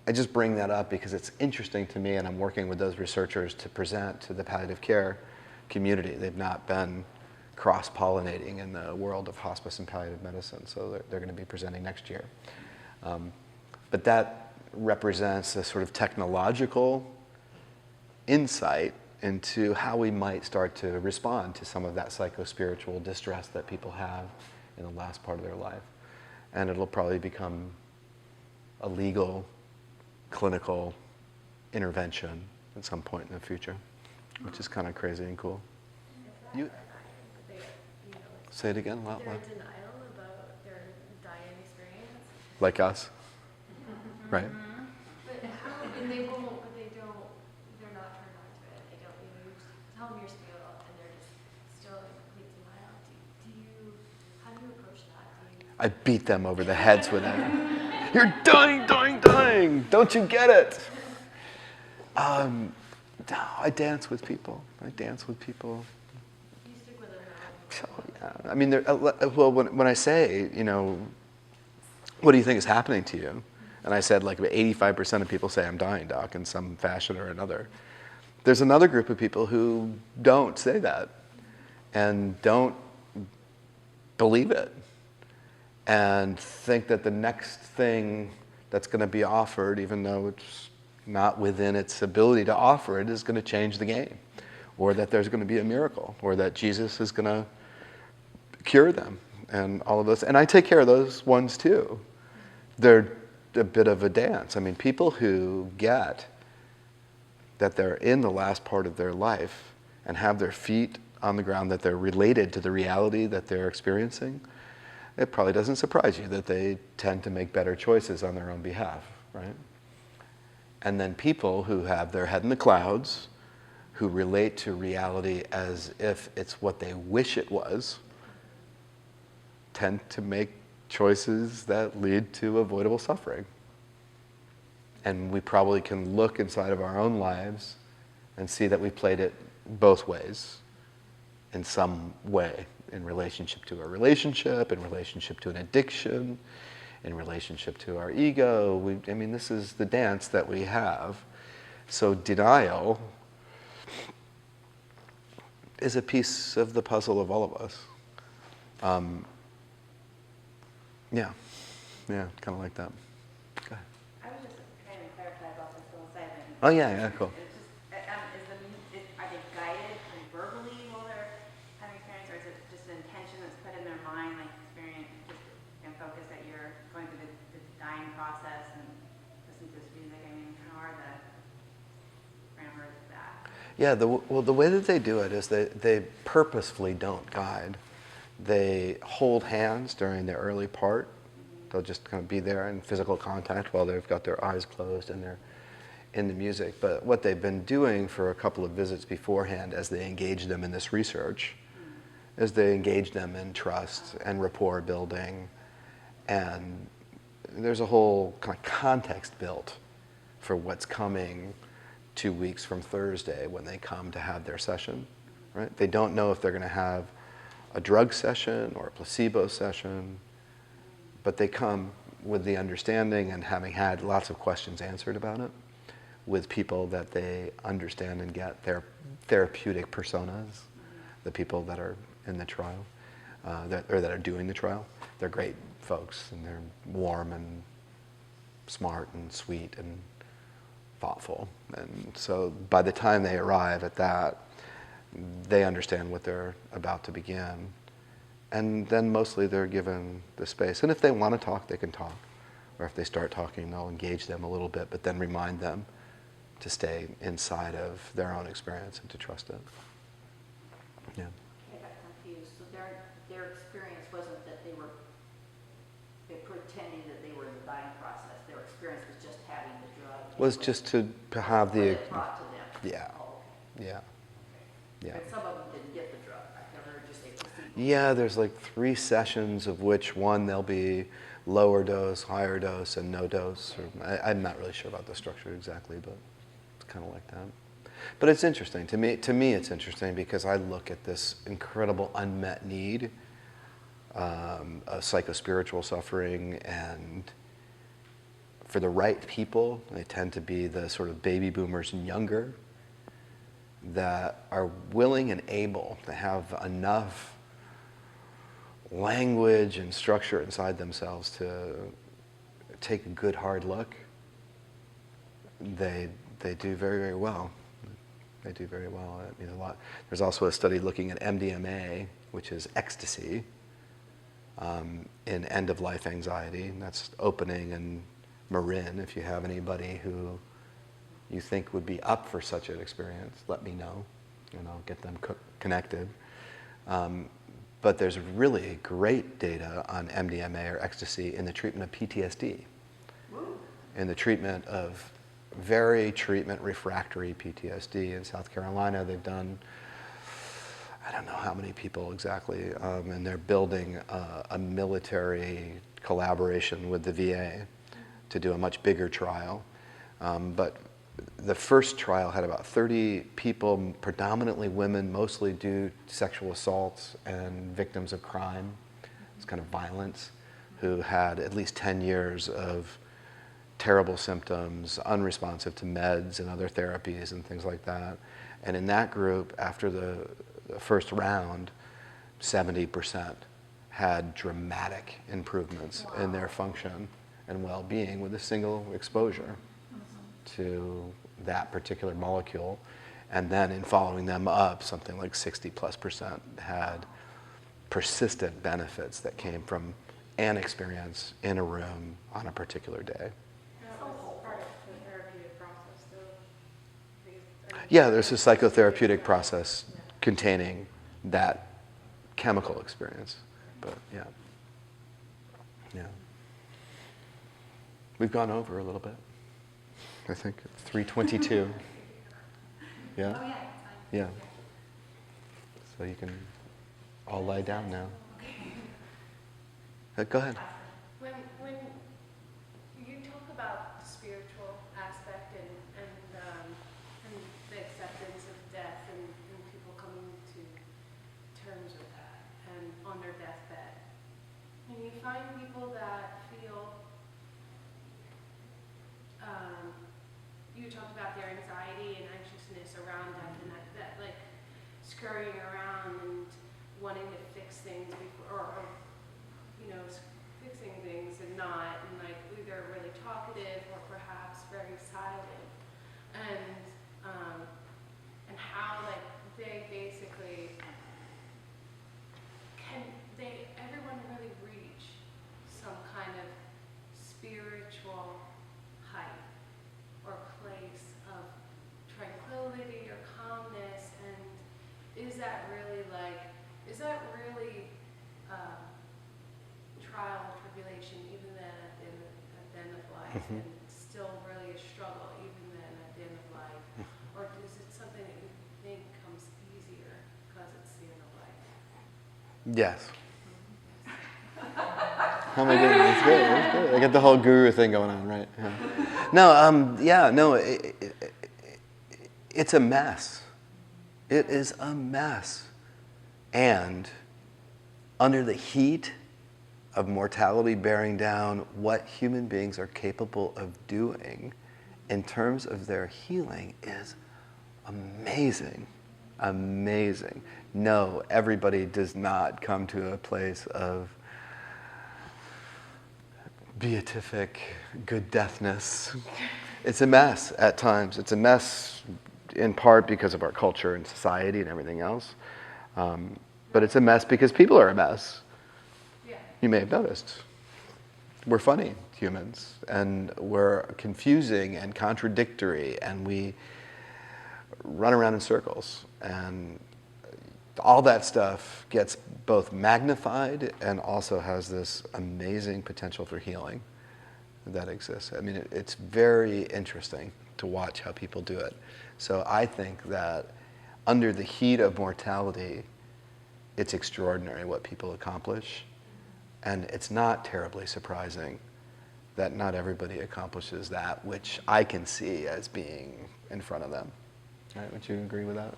I just bring that up because it's interesting to me, and I'm working with those researchers to present to the palliative care community. They've not been cross-pollinating in the world of hospice and palliative medicine, so they're going to be presenting next year. But that represents a sort of technological insight into how we might start to respond to some of that psychospiritual distress that people have in the last part of their life. And it'll probably become a legal, clinical intervention at some point in the future, which is kind of crazy and cool. You say it again. Wow, They're wow. in denial about their dying experience. Like us, right? But how, and they won't, but they don't, they're not turned on to it. They don't, you know, you tell them your spiel and they're just still in complete denial. Do you I beat them over the heads with it. You're dying, dying, dying. Don't you get it? No, I dance with people. I dance with people. You stick with it now. So, yeah. I mean, well, when I say, what do you think is happening to you? And I said, like, 85% of people say, I'm dying, doc, in some fashion or another. There's another group of people who don't say that and don't believe it and think that the next thing that's going to be offered, even though it's not within its ability to offer it, is going to change the game, or that there's going to be a miracle, or that Jesus is going to cure them and all of this. And I take care of those ones too. They're a bit of a dance. I mean, people who get that they're in the last part of their life and have their feet on the ground, that they're related to the reality that they're experiencing, it probably doesn't surprise you that they tend to make better choices on their own behalf, right? And then people who have their head in the clouds, who relate to reality as if it's what they wish it was, tend to make choices that lead to avoidable suffering. And we probably can look inside of our own lives and see that we played it both ways in some way, in relationship to a relationship, in relationship to an addiction, in relationship to our ego. I mean, this is the dance that we have. So denial is a piece of the puzzle of all of us. Yeah, kind of like that. Go ahead. I was just trying to clarify about the psilocybin. Oh, yeah, cool. It's just, are they guided verbally while they're having experience, or is it just an intention that's put in their mind, like experience, just focus that you're going through the dying process and listen to this music? I mean, how are the parameters of that? Yeah, the way that they do it is they purposefully don't guide. They hold hands during the early part. They'll just kind of be there in physical contact while they've got their eyes closed and they're in the music. But what they've been doing for a couple of visits beforehand as they engage them in this research is they engage them in trust and rapport building. And there's a whole kind of context built for what's coming 2 weeks from Thursday when they come to have their session, right? They don't know if they're going to have a drug session or a placebo session, but they come with the understanding and having had lots of questions answered about it with people that they understand and get their therapeutic personas, the people that are in the trial, that are doing the trial. They're great folks, and they're warm and smart and sweet and thoughtful. And so by the time they arrive at that, they understand what they're about to begin. And then mostly they're given the space. And if they want to talk, they can talk. Or if they start talking, they'll engage them a little bit, but then remind them to stay inside of their own experience and to trust it. Yeah. I got confused. So their experience wasn't that they pretending that they were in the dying process. Their experience was just having the drug. Was just to have the... It brought to them. Yeah. Oh, okay. Yeah. Yeah. And some of them didn't get the drug. I've never heard you say placebo. Yeah, there's like 3 sessions of which one there'll be lower dose, higher dose, and no dose. Or, I'm not really sure about the structure exactly, but it's kind of like that. But it's interesting. To me, it's interesting because I look at this incredible unmet need, of psychospiritual suffering, and for the right people, they tend to be the sort of baby boomers and younger, that are willing and able to have enough language and structure inside themselves to take a good hard look. They do very, very well. They do very well. I mean, there's also a study looking at MDMA, which is ecstasy, in end-of-life anxiety. And that's opening in Marin. If you have anybody who you think would be up for such an experience, let me know, and I'll get them connected. But there's really great data on MDMA or ecstasy in the treatment of PTSD, in the treatment of very treatment refractory PTSD. In South Carolina, they've done, I don't know how many people exactly, and they're building a military collaboration with the VA to do a much bigger trial. But the first trial had about 30 people, predominantly women, mostly due to sexual assaults and victims of crime, this kind of violence, who had at least 10 years of terrible symptoms, unresponsive to meds and other therapies and things like that. And in that group, after the first round, 70% had dramatic improvements in their function and well-being with a single exposure to that particular molecule. And then in following them up, something like 60+% had persistent benefits that came from an experience in a room on a particular day. That was part of the therapeutic process, though. Yeah, there's a psychotherapeutic process containing that chemical experience. But yeah. Yeah. We've gone over a little bit. I think it's 3:22. Yeah? Oh, yeah. Yeah. So you can all lie down now. Go ahead. When you talk about the spiritual aspect and the acceptance of death and people coming to terms with that and on their deathbed, and you find people that feel, you talked about their anxiety and anxiousness around death and that like scurrying around and wanting to fix things before, or fixing things and not, and like either really talkative or perhaps very silent, and how like they basically everyone really reach some kind of spiritual height or place of tranquility or calmness, and is that really trial and tribulation even then at the end of life, and still really a struggle even then at the end of life, or is it something that you think comes easier because it's the end of life? Yes. How am I doing? That's good. That's good. I get the whole guru thing going on, right? Yeah. No. It's a mess. It is a mess, and under the heat of mortality bearing down what human beings are capable of doing in terms of their healing is amazing. Amazing. No, everybody does not come to a place of beatific good deathness. It's a mess at times. It's a mess in part because of our culture and society and everything else. But it's a mess because people are a mess. You may have noticed. We're funny humans, and we're confusing and contradictory, and we run around in circles. And all that stuff gets both magnified and also has this amazing potential for healing that exists. I mean, it's very interesting to watch how people do it. So I think that under the heat of mortality, it's extraordinary what people accomplish. And it's not terribly surprising that not everybody accomplishes that, which I can see as being in front of them. Right? Would you agree with that?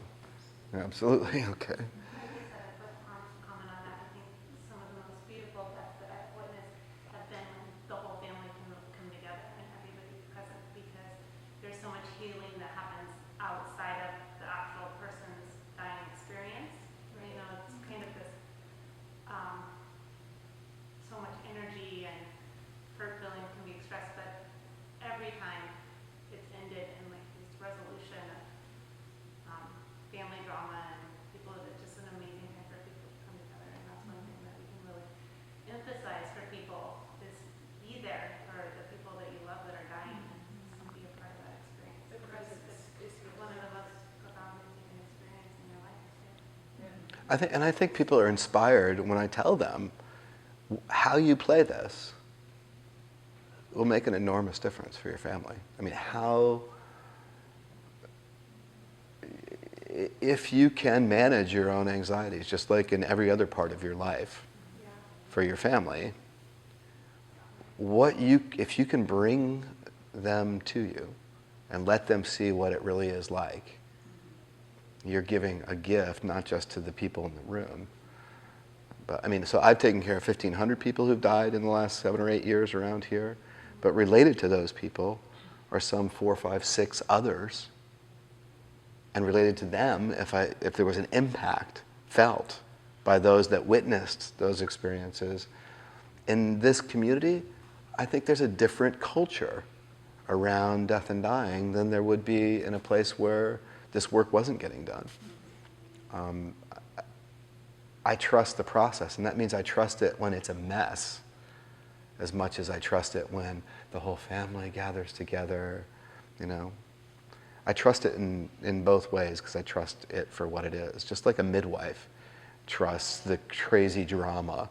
Yeah, absolutely. Okay. I guess I would comment on that. I think some of the most beautiful deaths that I've witnessed have been when the whole family can come together and everybody's present, because there's so much healing that happens outside of the actual person's dying experience. You know, it's kind of this so much energy and hurt feeling can be expressed, but every time it's ended in like this resolution of family drama, and people, it's just an amazing time for people to come together, and that's one thing that we can really emphasize for people is be there for the people that you love that are dying, and be a part of that experience. The presence is one of the most profound things you can experience in your life. I think people are inspired when I tell them how you play this will make an enormous difference for your family. I mean, how if you can manage your own anxieties, just like in every other part of your life, for your family, if you can bring them to you and let them see what it really is like, you're giving a gift not just to the people in the room, but I mean, so I've taken care of 1,500 people who've died in the last 7 or 8 years around here, but related to those people are some 4, 5, 6 others, and related to them, if there was an impact felt by those that witnessed those experiences, in this community, I think there's a different culture around death and dying than there would be in a place where this work wasn't getting done. I trust the process, and that means I trust it when it's a mess as much as I trust it when the whole family gathers together, you know. I trust it in both ways because I trust it for what it is. Just like a midwife trusts the crazy drama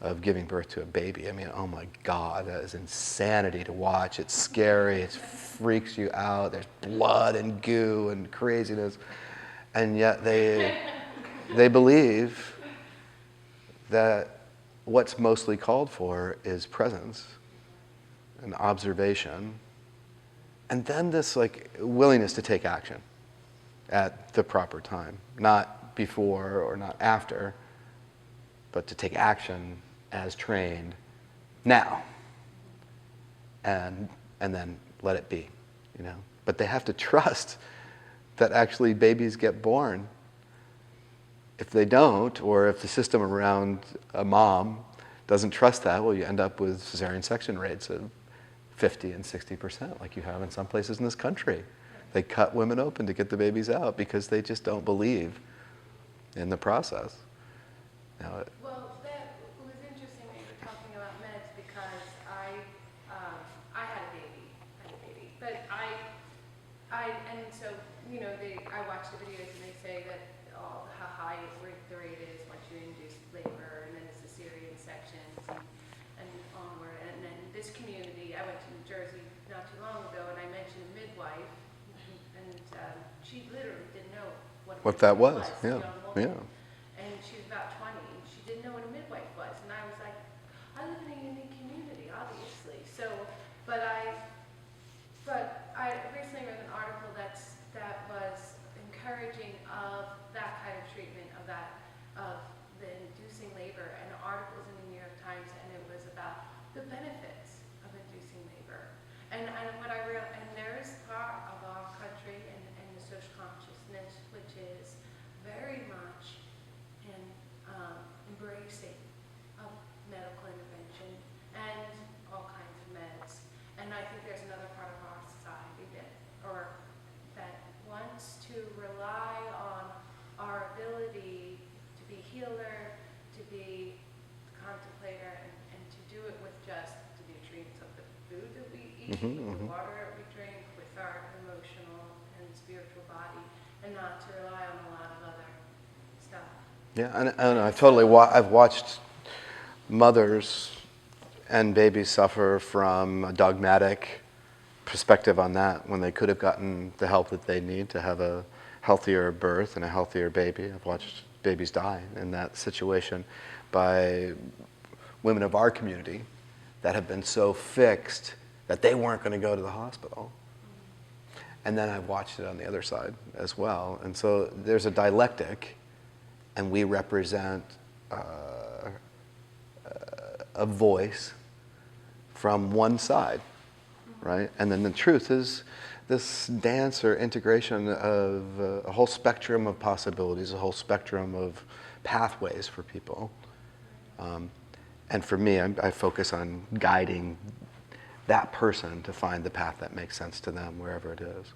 of giving birth to a baby. I mean, oh my God, that is insanity to watch. It's scary, it freaks you out. There's blood and goo and craziness. And yet they believe that what's mostly called for is presence and observation. And then this like willingness to take action at the proper time, not before or not after, but to take action as trained now, and then let it be, you know. But they have to trust that actually babies get born. If they don't, or if the system around a mom doesn't trust that, well, you end up with cesarean section rates of 50 and 60%, like you have in some places in this country. They cut women open to get the babies out because they just don't believe in the process. Now, Well, that was interesting that you were talking about meds because I had a baby, but and so you know I watch the videos and they say that how high the rate is once you induce labor and then it's the cesarean sections and onward, and then this community. I went to New Jersey not too long ago and I mentioned a midwife and she literally didn't know what that was. Yeah, young woman. yeah. And she was about 20, and she didn't know what a midwife was. And I was like, I live in a unique community, obviously. So, but I recently read an article that was encouraging of that kind of treatment, of the inducing labor. And the article was in the New York Times, and it was about the benefits of inducing labor. And what I realized, and there is part of our country and the social consciousness, which is very much embracing of medical intervention and all kinds of meds. And I think there's another part of our society that wants to rely on our ability to be healer, to be contemplator, and to do it with just the nutrients of the food that we eat, the water that we drink, with our emotional and spiritual body, and not to rely on a lot of other stuff. Yeah, and I've watched mothers and babies suffer from a dogmatic perspective on that when they could have gotten the help that they need to have a healthier birth and a healthier baby. I've watched babies die in that situation by women of our community that have been so fixed that they weren't going to go to the hospital. And then I've watched it on the other side as well. And so there's a dialectic, and we represent a voice from one side, right? And then the truth is this dance or integration of a whole spectrum of possibilities, a whole spectrum of pathways for people. And for me, I focus on guiding that person to find the path that makes sense to them, wherever it is.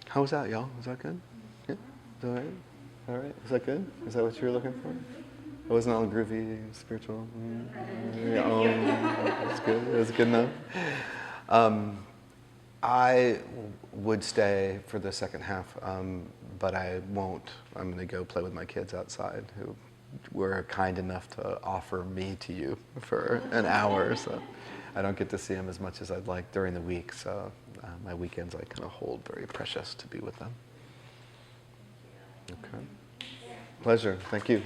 How was that, y'all? Was that good? Yeah? Is that all right? All right? Is that good? Is that what you were looking for? It wasn't all groovy, spiritual? That's good. It was good enough. I would stay for the second half, but I won't. I'm going to go play with my kids outside who were kind enough to offer me to you for an hour or so. I don't get to see them as much as I'd like during the week, so my weekends I kind of hold very precious to be with them. Okay. Pleasure. Thank you.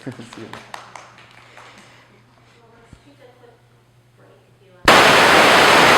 See you.